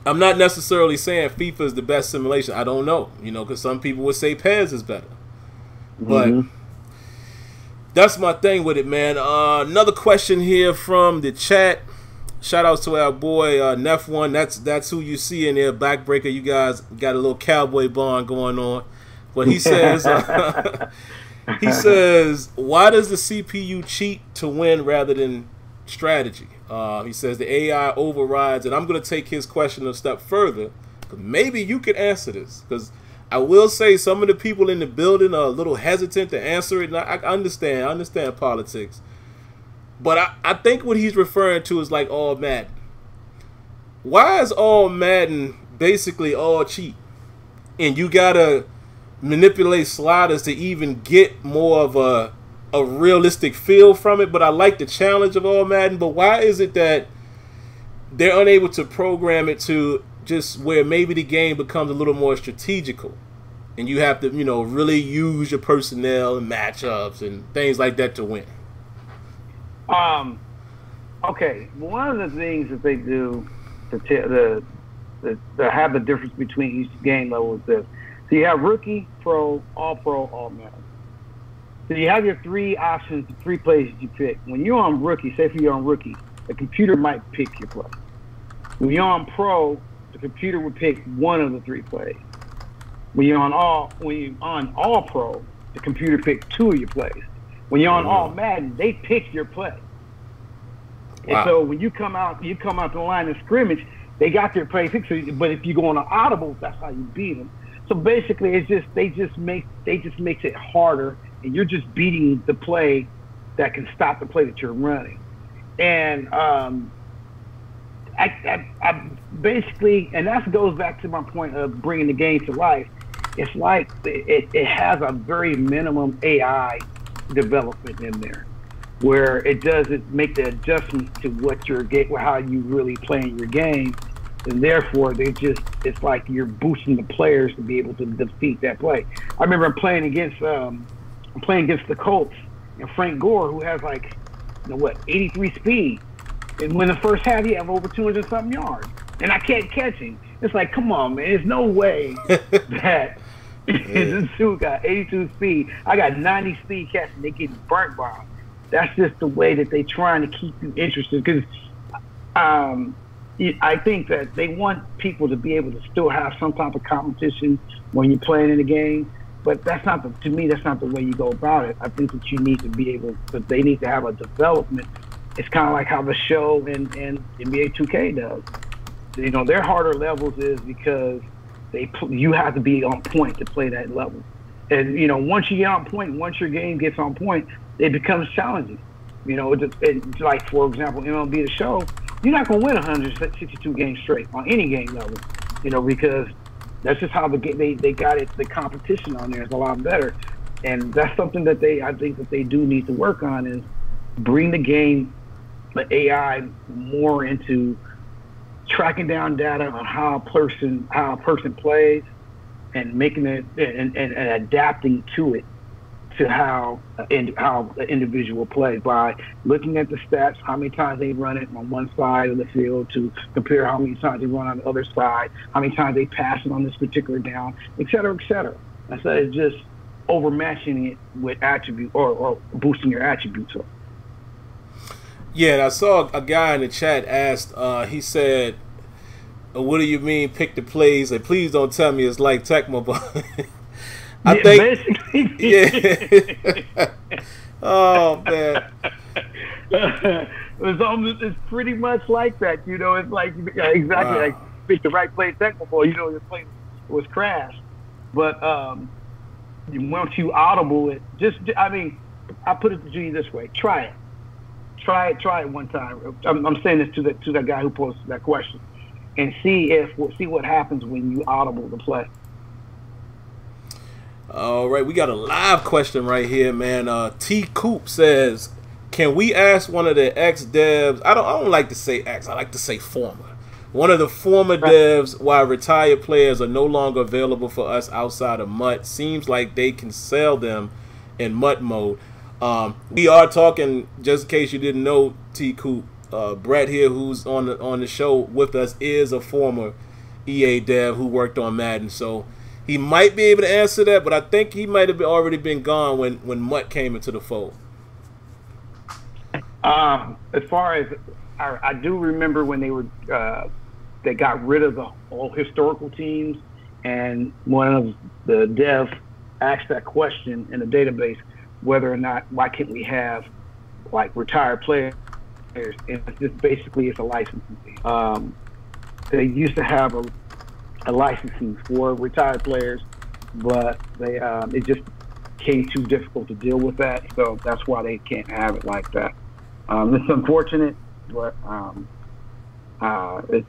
I'm not necessarily saying FIFA is the best simulation. I don't know, because some people would say PES is better. But that's my thing with it, man. Another question here from the chat. Shout outs to our boy Nef1. That's who you see in there, backbreaker. You guys got a little cowboy bond going on. But he says, why does the CPU cheat to win rather than strategy? He says the AI overrides, and I'm going to take his question a step further. Maybe you could answer this, because I will say some of the people in the building are a little hesitant to answer it. And I understand politics. But I think what he's referring to is all Madden. Why is all Madden basically all cheat? And you got to manipulate sliders to even get more of a realistic feel from it. But I like the challenge of all Madden. But why is it that they're unable to program it to just where maybe the game becomes a little more strategical, and you have to, really use your personnel and matchups and things like that to win? Okay, one of the things that they do to have the difference between each game level is this. So you have rookie, pro, all Madden. So you have your three options, the three plays that you pick. When you're on rookie, say if you're on rookie, the computer might pick your play. When you're on pro, the computer would pick one of the three plays. When you're on all pro, the computer picks two of your plays. When you're on all Madden, they pick your play. Wow. And so when you come out the line of scrimmage, they got their play picked. But if you go on an audible, that's how you beat them. So basically, they just makes it harder, and you're just beating the play that can stop the play that you're running. And I basically, and that goes back to my point of bringing the game to life. It's like it has a very minimum AI development in there, where it doesn't make the adjustments to what how you really playing your game, and therefore it's like you're boosting the players to be able to defeat that play. I remember playing against the Colts and Frank Gore, who has 83 speed, and when the first half he have over 200 something yards, and I can't catch him. It's like, come on, man, there's no way that this dude got 82 speed. I got 90 speed catching. They getting burnt by him. That's just the way that they trying to keep you interested, because I think that they want people to be able to still have some type of competition when you're playing in the game. But that's not the way you go about it. I think that you need to be able, that they need to have a development. It's kind of like how the show and NBA 2K does. Their harder levels is because you have to be on point to play that level. And once you get on point, once your game gets on point, it becomes challenging. It's like, for example, MLB The Show, you're not going to win 162 games straight on any game level, because that's just how they got it. The competition on there is a lot better, and that's something that I think that they do need to work on, is bring the game, the AI, more into tracking down data on how a person plays, and making it and adapting to it, to how the individual plays, by looking at the stats, how many times they run it on one side of the field to compare how many times they run on the other side, how many times they pass it on this particular down, et cetera, et cetera. Instead of just overmatching it with attribute or boosting your attributes up. Yeah, and I saw a guy in the chat asked, he said, what do you mean pick the plays? And please don't tell me it's like Tecmo, but I think basically. Yeah. Oh man. It's pretty much like that, It's like exactly like pick the right play Tecmo Bowl. Your play was crashed, but once you audible it, I put it to you this way: try it one time. I'm saying this to that guy who posted that question, and see what happens when you audible the play. All right, we got a live question right here, man. T. Coop says, can we ask one of the ex-devs, I don't like to say ex, I like to say former. One of the former devs, why retired players are no longer available for us outside of MUT. Seems like they can sell them in MUT mode. We are talking, just in case you didn't know, T. Coop, Brett here, who's on the show with us, is a former EA dev who worked on Madden. So he might be able to answer that, but I think he might have already been gone when MUT came into the fold. As far as I do remember when they got rid of the all historical teams, and one of the devs asked that question in the database, whether or not, why can't we have retired players? And it's just basically, it's a licensing fee. They used to have a licensing for retired players, but it just became too difficult to deal with that, so that's why they can't have it like that. It's unfortunate, but it's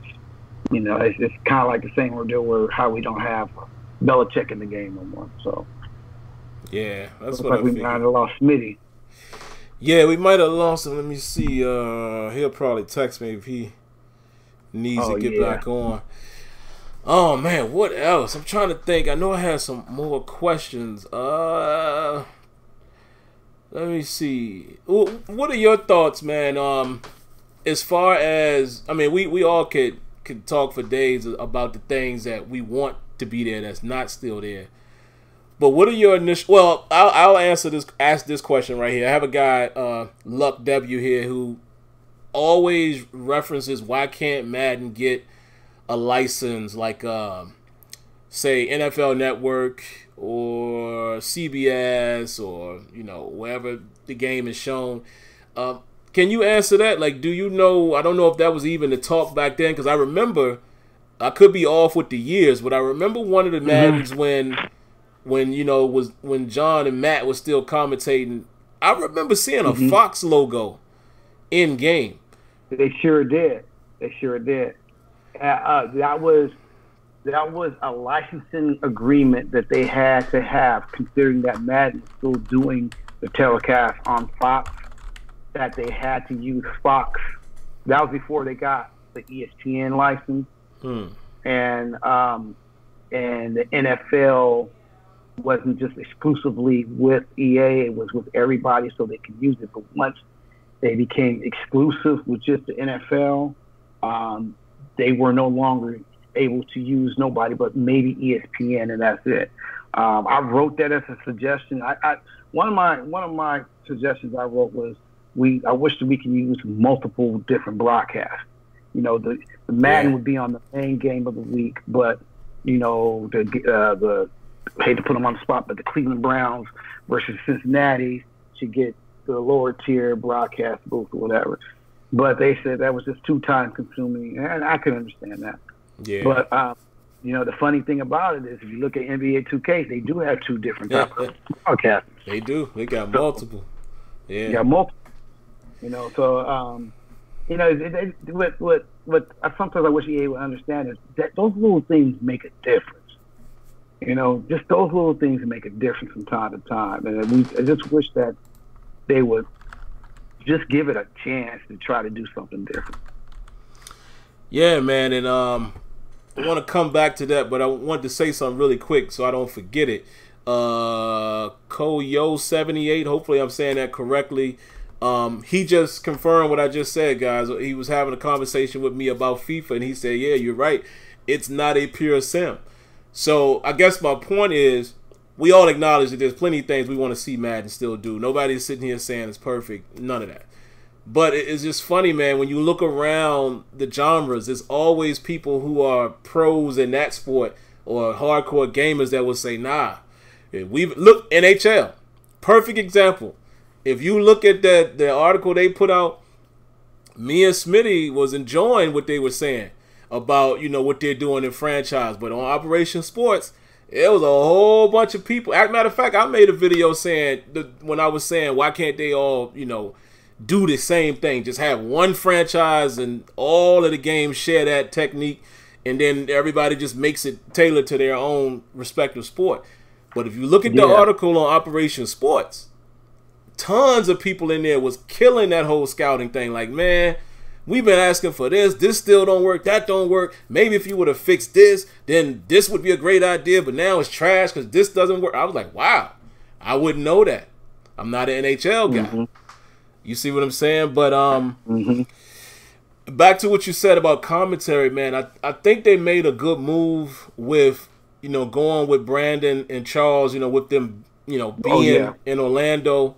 it's kind of like the same ordeal where how we don't have Belichick in the game no more. So yeah, that's what I we figured. might have lost Smitty. Yeah, we might have lost him. Let me see. He'll probably text me if he needs to get back on. Oh man, what else? I'm trying to think. I know I had some more questions. Let me see. What are your thoughts, man? As far as, I mean, we all could talk for days about the things that we want to be there that's not still there. But what are your initial? Well, I'll ask this question right here. I have a guy, Luck W here, who always references why can't Madden get a license like say NFL Network or CBS or wherever the game is shown. Can you answer that? Like, do you know? I don't know if that was even the talk back then, because I remember, I could be off with the years, but I remember one of the Maddens when John and Matt was still commentating. I remember seeing a Fox logo in game. They sure did. That was a licensing agreement that they had to have, considering that Madden was still doing the telecast on Fox, that they had to use Fox. That was before they got the ESPN license. And the NFL wasn't just exclusively with EA, it was with everybody so they could use it. But once they became exclusive with just the NFL, they were no longer able to use nobody but maybe ESPN, and that's it. I wrote that as a suggestion. One of my suggestions I wrote was I wish that we can use multiple different broadcasts. The Madden would be on the main game of the week, but the I hate to put them on the spot, but the Cleveland Browns versus Cincinnati should get the lower tier broadcast booth or whatever. But they said that was just too time consuming, and I can understand that. Yeah. But the funny thing about it is, if you look at NBA 2K, they do have two different types of broadcasts. They do. They got multiple. Yeah. They got multiple. What sometimes I wish EA would understand is that those little things make a difference. Just those little things make a difference from time to time. And I just wish that they would just give it a chance to try to do something different. Yeah, man. And I want to come back to that, but I wanted to say something really quick so I don't forget it. Koyo78, hopefully I'm saying that correctly. He just confirmed what I just said, guys. He was having a conversation with me about FIFA, and he said, yeah, you're right. It's not a pure sim. So I guess my point is, we all acknowledge that there's plenty of things we want to see Madden still do. Nobody's sitting here saying it's perfect. None of that. But it's just funny, man, when you look around the genres, there's always people who are pros in that sport or hardcore gamers that will say, nah. Look, NHL, perfect example. If you look at the article they put out, me and Smitty was enjoying what they were saying about, what they're doing in franchise. But on Operation Sports, it was a whole bunch of people. As a matter of fact, I made a video saying, when I was saying, why can't they all, do the same thing? Just have one franchise and all of the games share that technique, and then everybody just makes it tailored to their own respective sport. But if you look at the article on Operation Sports, tons of people in there was killing that whole scouting thing. Like, man, we've been asking for this. This still don't work. That don't work. Maybe if you would have fixed this, then this would be a great idea. But now it's trash because this doesn't work. I was like, wow, I wouldn't know that. I'm not an NHL guy. You see what I'm saying? But back to what you said about commentary, man. I think they made a good move with, going with Brandon and Charles, with them, being in Orlando.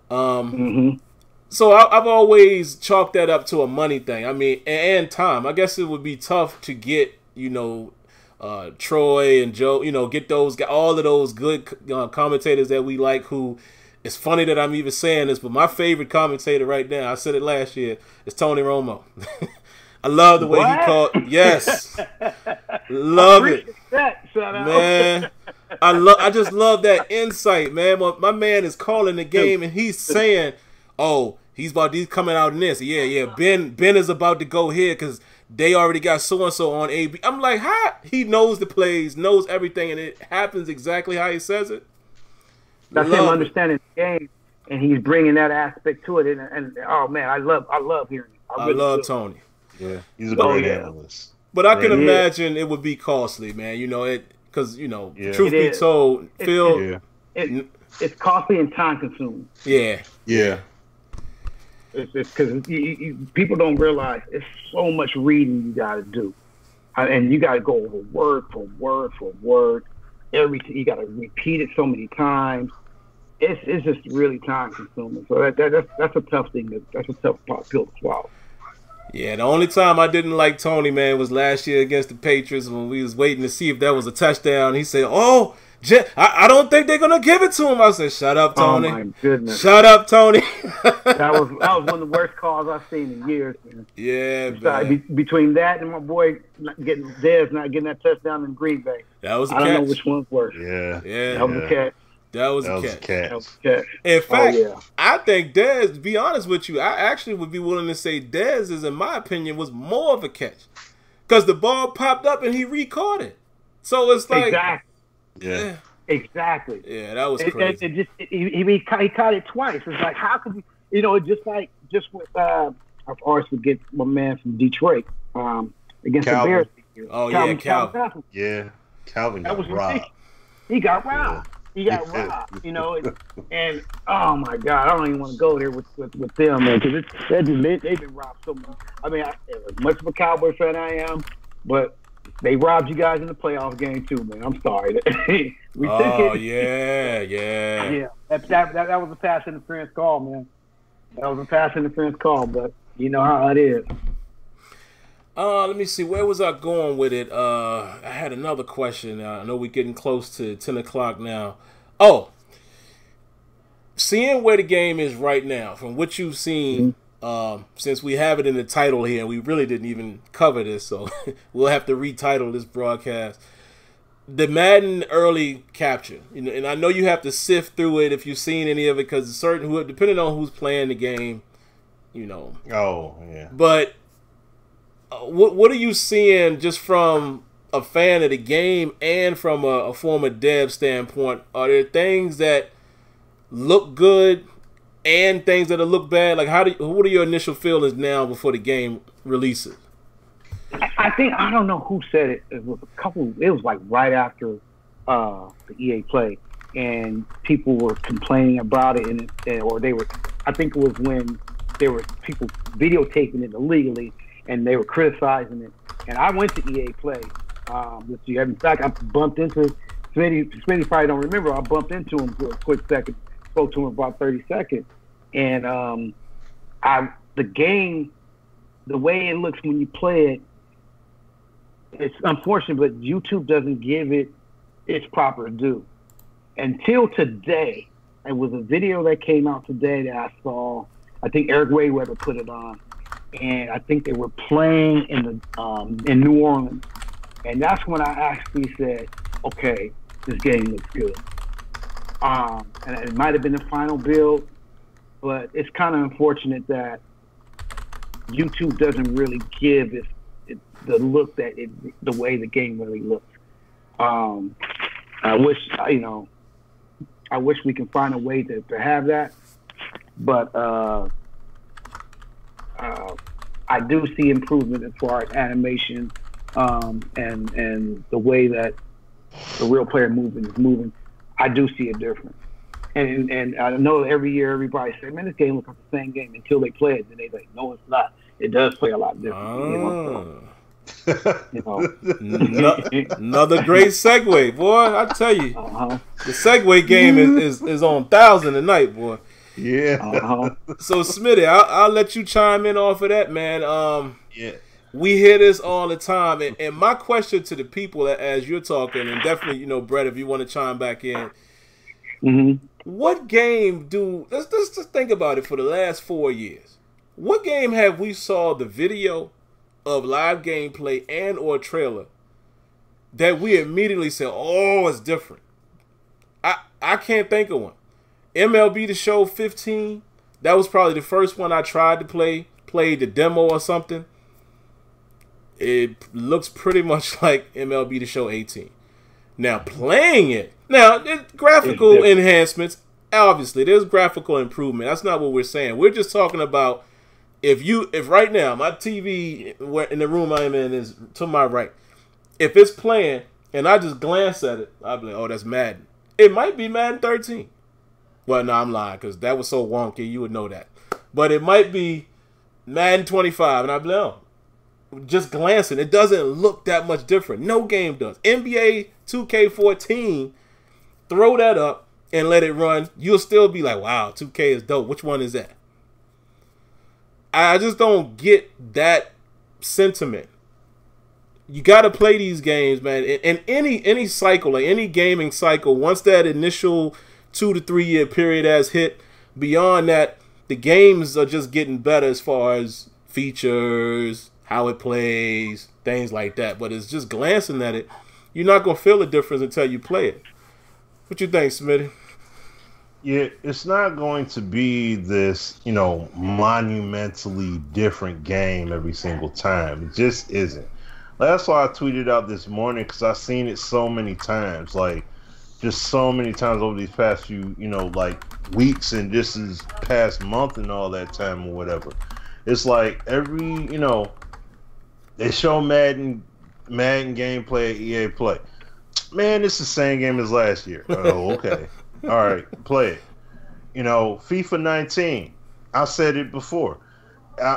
So I've always chalked that up to a money thing. I mean, and time. I guess it would be tough to get, Troy and Joe, get all of those good commentators that we like. Who, it's funny that I'm even saying this, but my favorite commentator right now, I said it last year, is Tony Romo. I love the way he called. Yes, love it, man. I just love that insight, man. My man is calling the game, and he's saying, "Oh, he's coming out in this. Yeah. Ben is about to go here because they already got so and so on AB." I'm like, how he knows the plays, knows everything, and it happens exactly how he says it. That's him understanding the game, and he's bringing that aspect to it. And oh man, I love hearing it. I love Tony. Yeah, he's a great analyst. But I can imagine it would be costly, man. You know it because truth be told, Phil, it's costly and time consuming. Yeah. It's because people don't realize it's so much reading you got to do, and you got to go over word for word for word. Everything you got to repeat it so many times. It's just really time consuming. So that's a tough thing. That's a tough pill to swallow. Yeah, the only time I didn't like Tony, man, was last year against the Patriots when we was waiting to see if that was a touchdown. He said, "Oh, I don't think they're gonna give it to him." I said, "Shut up, Tony." Oh my goodness! Shut up, Tony. that was one of the worst calls I've seen in years, man. Yeah, man. Between that and my boy Dez not getting that touchdown in Green Bay, that was a catch. catch. I don't know which one's worse. Yeah, that was a catch. That was a catch. catch. In fact, I think Dez, to be honest with you, I actually would be willing to say Dez is, in my opinion, was more of a catch. Because the ball popped up and he recaught it. So it's like... Exactly. Yeah, that was crazy. He caught it twice. It's like, how could you... just with... I always forget my man from Detroit against Calvin. the Bears. Oh, Calvin. Yeah, Calvin got robbed. Ridiculous. He got robbed. He got robbed, and oh my God, I don't even want to go there with them, man, because they've been robbed so much. I mean, as much of a Cowboy fan I am, but they robbed you guys in the playoff game too, man. I'm sorry. Yeah. That was a pass interference call, man. That was a pass interference call, but you know how it is. Let me see. Where was I going with it? I had another question. I know we're getting close to 10 o'clock now. Oh, seeing where the game is right now, from what you've seen, since we have it in the title here, we really didn't even cover this, so we'll have to retitle this broadcast. The Madden early capture, and I know you have to sift through it if you've seen any of it, because depending on who's playing the game, Oh, yeah. But what are you seeing just from a fan of the game and from a former dev standpoint? Are there things that look good and things that look bad? Like, what are your initial feelings now before the game releases? I think, I don't know who said it. It was like right after the EA play, and people were complaining about it, I think it was when there were people videotaping it illegally, and they were criticizing it. And I went to EA Play this year. In fact, I bumped into Smitty. Smitty probably don't remember. I bumped into him for a quick second, spoke to him about 30 seconds. And the game, the way it looks when you play it, it's unfortunate, but YouTube doesn't give it its proper due. Until today, it was a video that came out today that I saw. I think Eric Wayweather put it on. And I think they were playing in New Orleans, and that's when I actually said, "Okay, this game looks good." And it might have been the final build, but it's kind of unfortunate that YouTube doesn't really give it the look the way the game really looks. I wish we can find a way to have that, but. I do see improvement as far as animation and the way that the real player movement is moving. I do see a difference. And I know every year everybody says, "Man, this game looks like the same game," until they play it. Then they like, "No, it's not. It does play a lot different." Another great segue, boy. I tell you, the segue game is on 1,000 tonight, boy. Yeah. So Smitty, I'll let you chime in off of that, man. We hear this all the time, and my question to the people as you're talking, and definitely, Brett, if you want to chime back in, what game let's just think about it for the last 4 years. What game have we saw the video of live gameplay and or trailer that we immediately said, "Oh, it's different"? I can't think of one. MLB The Show 15, that was probably the first one I tried to played the demo or something. It looks pretty much like MLB The Show 18. Now, playing it, graphical enhancements, obviously, there's graphical improvement. That's not what we're saying. We're just talking about If right now my TV in the room I'm in is to my right, if it's playing and I just glance at it, I'll be like, oh, that's Madden. It might be Madden 13. Well, no, I'm lying because that was so wonky. You would know that. But it might be Madden 25, and I'll be like, oh, just glancing, it doesn't look that much different. No game does. NBA 2K14, throw that up and let it run. You'll still be like, wow, 2K is dope. Which one is that? I just don't get that sentiment. You got to play these games, man. In any cycle, like any gaming cycle, once that initial 2 to 3 year period has hit, beyond that, the games are just getting better as far as features, how it plays, things like that. But it's just glancing at it. You're not going to feel the difference until you play it. What you think, Smitty? Yeah, it's not going to be this, monumentally different game every single time. It just isn't. That's why I tweeted out this morning, because I've seen it so many times. Like, just so many times over these past few, weeks and just this past month and all that time or whatever. It's like every, they show Madden gameplay at EA Play. Man, it's the same game as last year. Oh, okay. All right, play it. FIFA 19. I said it before.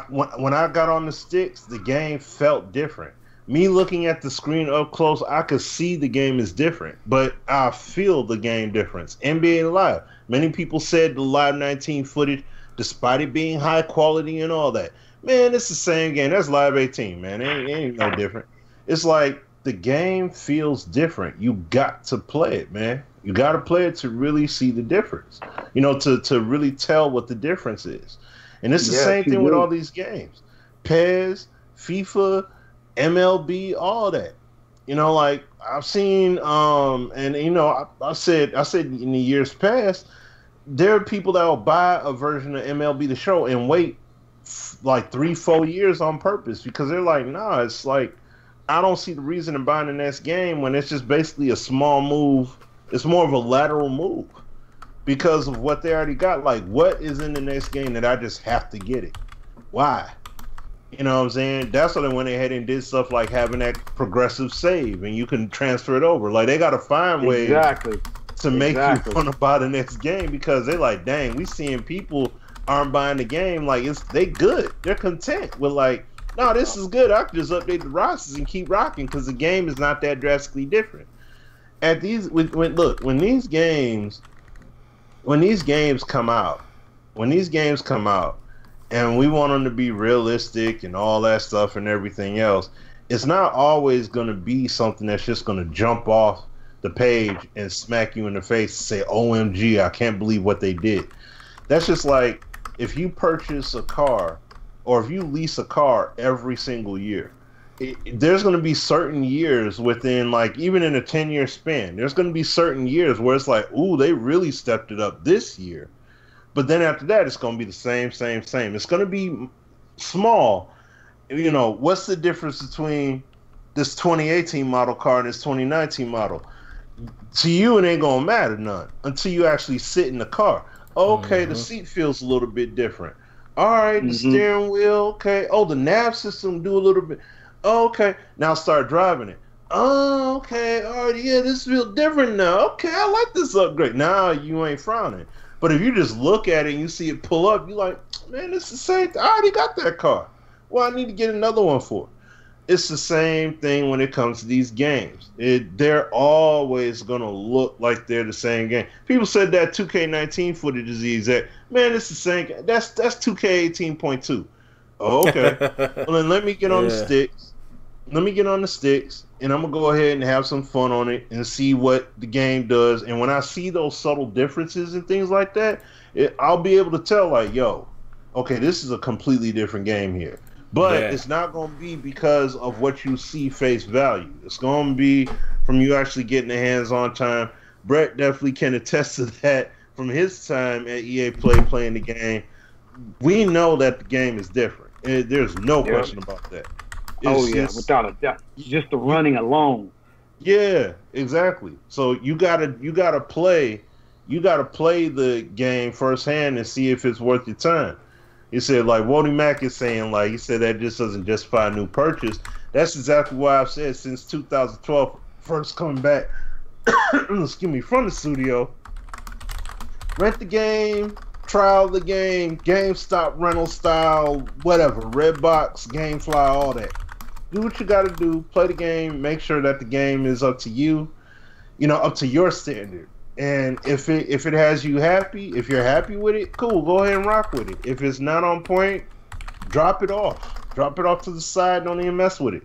When I got on the sticks, the game felt different. Me looking at the screen up close, I could see the game is different, but I feel the game difference. NBA Live. Many people said the Live 19 footage, despite it being high quality and all that, man, it's the same game. That's Live 18, man. It ain't no different. It's like the game feels different. You got to play it, man. You got to play it to really see the difference. To really tell what the difference is. And it's the same thing with all these games. PES, FIFA, MLB, all that. I've seen I said in the years past, there are people that will buy a version of MLB The Show and wait like 3-4 years on purpose because they're like, nah, it's like I don't see the reason in buying the next game when it's just basically a small move. It's more of a lateral move because of what they already got. Like, what is in the next game that I just have to get it? Why? You know what I'm saying? That's why they went ahead and did stuff like having that progressive save and you can transfer it over. Like, they got to find ways to make you want to buy the next game because they're like, dang, we seeing people aren't buying the game. Like, they good. They're content with like, no, this is good. I can just update the rosters and keep rocking because the game is not that drastically different. At these, when these games come out, and we want them to be realistic and all that stuff and everything else, it's not always going to be something that's just going to jump off the page and smack you in the face and say, OMG, I can't believe what they did. That's just like if you purchase a car or if you lease a car every single year. There's going to be certain years within, like, even in a 10-year span, there's going to be certain years where it's like, ooh, they really stepped it up this year. But then after that, it's going to be the same. It's going to be small. What's the difference between this 2018 model car and this 2019 model? To you, it ain't going to matter none until you actually sit in the car. Okay, the seat feels a little bit different. All right, the steering wheel, okay. Oh, the nav system do a little bit. Okay, now start driving it. Oh, okay, all right, yeah, this feels different now. Okay, I like this upgrade. Now you ain't frowning. But if you just look at it and you see it pull up, you're like, man, it's the same. I already got that car. Well, I need to get another one for it. It's the same thing when it comes to these games. They're always going to look like they're the same game. People said that 2K19 footage is the exact. Man, it's the same. That's 2K18.2. Oh, okay. Well, then let me get on the sticks. Let me get on the sticks, and I'm going to go ahead and have some fun on it and see what the game does. And when I see those subtle differences and things like that, I'll be able to tell, like, yo, okay, this is a completely different game here. But it's not going to be because of what you see face value. It's going to be from you actually getting the hands-on time. Brett definitely can attest to that from his time at EA Play playing the game. We know that the game is different. There's no question about that. Without a doubt. Just the running alone. Yeah, exactly. So you gotta play the game firsthand and see if it's worth your time. He said, like Wody Mack is saying, like he said that just doesn't justify a new purchase. That's exactly what I've said since 2012, first coming back, excuse me, from the studio. Rent the game, trial the game, GameStop rental style, whatever, Redbox, GameFly, all that. Do what you got to do, play the game, make sure that the game is up to you, up to your standard. And if it has you happy, if you're happy with it, cool, go ahead and rock with it. If it's not on point, drop it off. Drop it off to the side, don't even mess with it.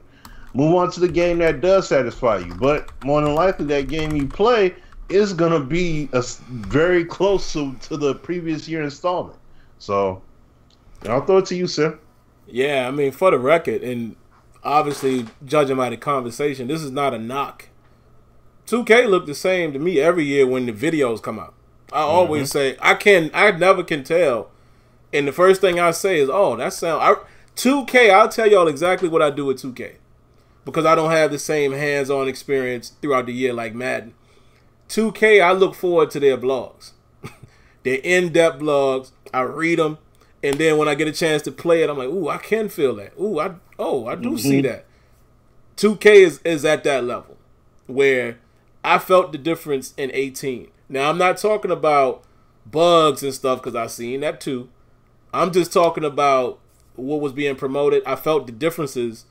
Move on to the game that does satisfy you. But more than likely, that game you play is going to be very close to the previous year installment. So, I'll throw it to you, sir. Yeah, I mean, for the record, and obviously, judging by the conversation, this is not a knock. 2K look the same to me every year when the videos come out. I always say, I never can tell. And the first thing I say is, oh, that sound 2K, I'll tell y'all exactly what I do with 2K. Because I don't have the same hands-on experience throughout the year like Madden. 2K, I look forward to their blogs. Their in-depth blogs. I read them. And then when I get a chance to play it, I'm like, ooh, I can feel that. Ooh, I do see that. 2K is at that level where I felt the difference in 18. Now, I'm not talking about bugs and stuff because I've seen that too. I'm just talking about what was being promoted. I felt the differences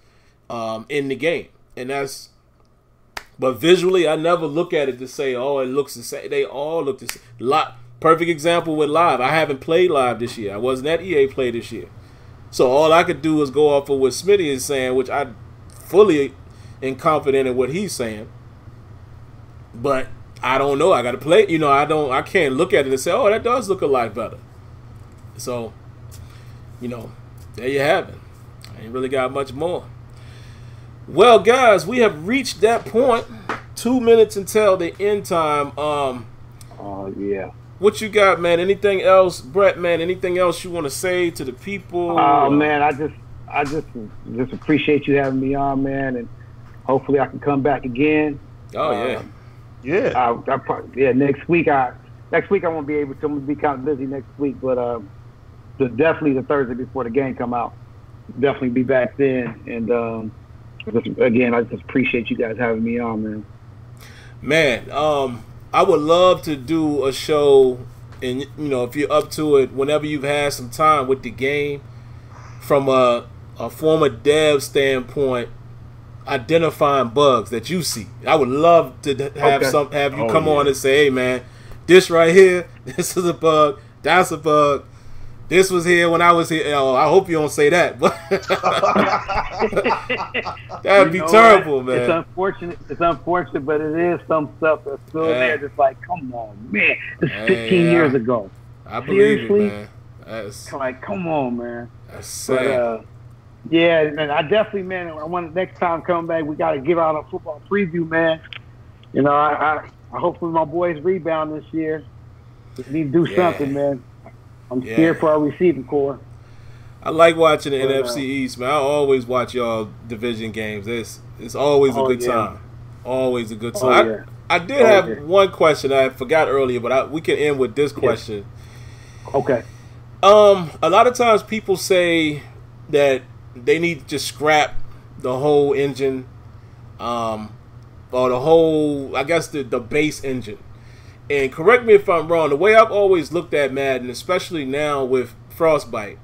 in the game. And that's... But visually, I never look at it to say, oh, it looks the same. They all look the same. Perfect example with Live. I haven't played Live this year. I wasn't at EA Play this year. So all I could do is go off of what Smitty is saying, which I fully am confident in what he's saying. But I don't know. I got to play. I can't look at it and say, oh, that does look a lot better. So, there you have it. I ain't really got much more. Well, guys, we have reached that point. 2 minutes until the end time. Oh, yeah. What you got, man? Anything else, Brett, man? Anything else you want to say to the people? Oh, man, I just appreciate you having me on, man, and hopefully I can come back again. Oh, yeah. Yeah. Next week I won't be able to. I'm gonna be kind of busy next week, but definitely the Thursday before the game come out, definitely be back then. And I just appreciate you guys having me on, man. Man, I would love to do a show, and if you're up to it, whenever you've had some time with the game, from a former dev standpoint, identifying bugs that you see. I would love to have you come on and say, hey man, this right here, this is a bug, that's a bug, this was here when I was here. I hope you don't say that, but that would be terrible, man. It's unfortunate, but it is some stuff that's still there. Just like, come on, man, this is 15 years ago. I believe it, man. That's like, come on, man. That's sad. Yeah, and I definitely, man, I want next time come back, we got to give out a football preview, man. I hopefully my boys rebound this year. We need to do something, man. I'm scared for our receiving core. I like watching the NFC East, man. I always watch y'all division games. It's always a good time. Always a good time. I did have one question I forgot earlier, but we can end with this question. Okay. A lot of times people say that they need to just scrap the whole engine, or the whole, I guess, the base engine. And correct me if I'm wrong, the way I've always looked at Madden, especially now with Frostbite,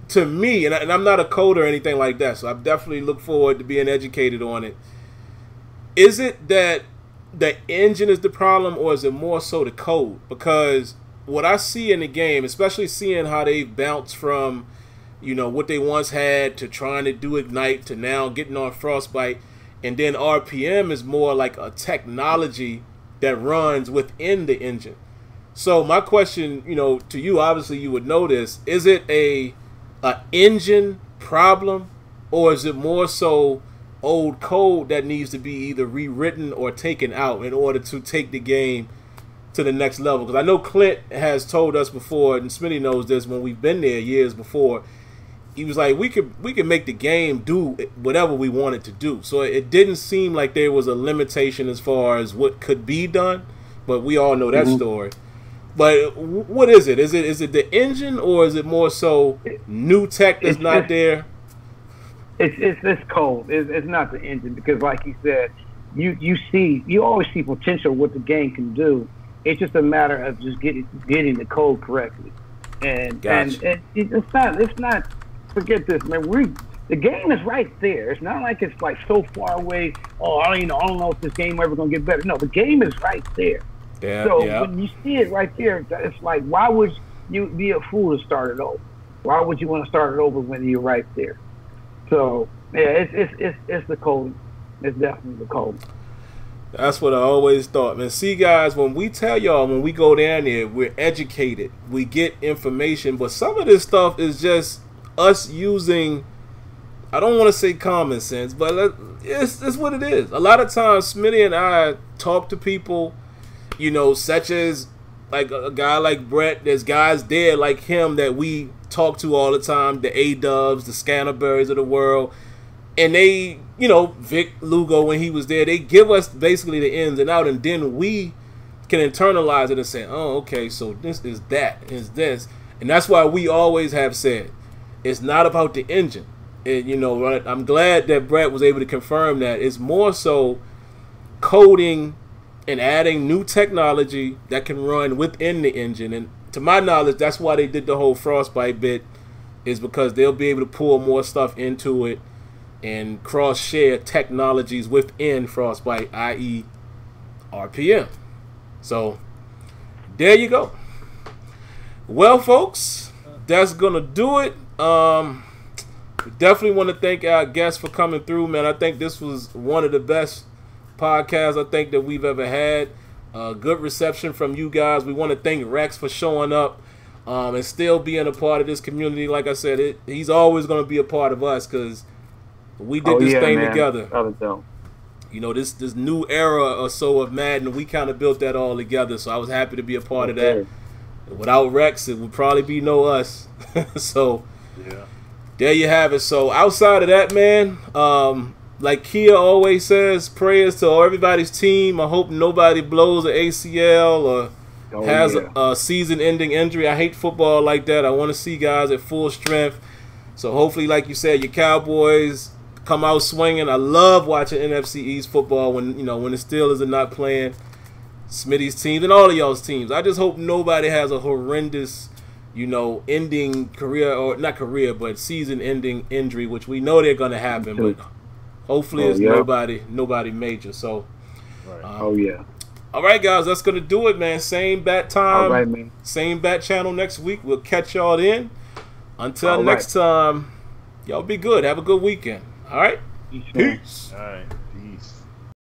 to me, and I'm not a coder or anything like that, so I definitely look forward to being educated on it. Is it that the engine is the problem, or is it more so the code? Because what I see in the game, especially seeing how they've bounced from what they once had to trying to do Ignite to now getting on Frostbite, and then RPM is more like a technology that runs within the engine. So my question, to you, obviously you would know this, is it a engine problem, or is it more so old code that needs to be either rewritten or taken out in order to take the game to the next level? Because I know Clint has told us before, and Smitty knows this when we've been there years before, he was like, we could make the game do whatever we want it to do. So it didn't seem like there was a limitation as far as what could be done, but we all know that story. But what is it? Is it the engine, or is it more so new tech that's not there? It's cold. It's not the engine, because like you said, you always see potential what the game can do. It's just a matter of just getting the code correctly. And it's not. Forget this, man. The game is right there. It's not like it's like so far away. Oh, I don't know if this game ever gonna get better. No, the game is right there. Yeah, so when you see it right there, it's like, why would you be a fool to start it over? Why would you want to start it over when you're right there? So yeah, it's the code. It's definitely the code. That's what I always thought, man. See, guys, when we tell y'all, when we go down there, we're educated. We get information, but some of this stuff is just us using, I don't want to say common sense, but it's what it is. A lot of times, Smitty and I talk to people, such as like a guy like Brett. There's guys there like him that we talk to all the time, the A-Dubs, the Scannerberries of the world. And they, Vic Lugo, when he was there, they give us basically the ins and out, and then we can internalize it and say, oh, okay, so this is that, is this. And that's why we always have said, it's not about the engine. Right? I'm glad that Brett was able to confirm that. It's more so coding and adding new technology that can run within the engine. And to my knowledge, that's why they did the whole Frostbite bit, is because they'll be able to pull more stuff into it and cross-share technologies within Frostbite, i.e. RPM. So, there you go. Well, folks, that's going to do it. We definitely want to thank our guests for coming through, man. I think this was one of the best podcasts I think that we've ever had. Good reception from you guys. We want to thank Rex for showing up and still being a part of this community. Like I said, he's always going to be a part of us, because we did this thing together. This new era or so of Madden, we kind of built that all together. So I was happy to be a part of that. Without Rex, it would probably be no us. So yeah, there you have it. So outside of that, man, like Kia always says, prayers to everybody's team. I hope nobody blows an ACL or has a season-ending injury. I hate football like that. I want to see guys at full strength. So hopefully, like you said, your Cowboys come out swinging. I love watching NFC East football when the Steelers are not playing. Smitty's teams and all of y'all's teams. I just hope nobody has a horrendous, ending career, or not career, but season-ending injury, which we know they're going to happen. But hopefully it's nobody major. So, all right, guys, that's going to do it, man. Same bat time, all right, man. Same bat channel next week. We'll catch y'all in. Until next time, y'all be good. Have a good weekend. All right? Peace. All right.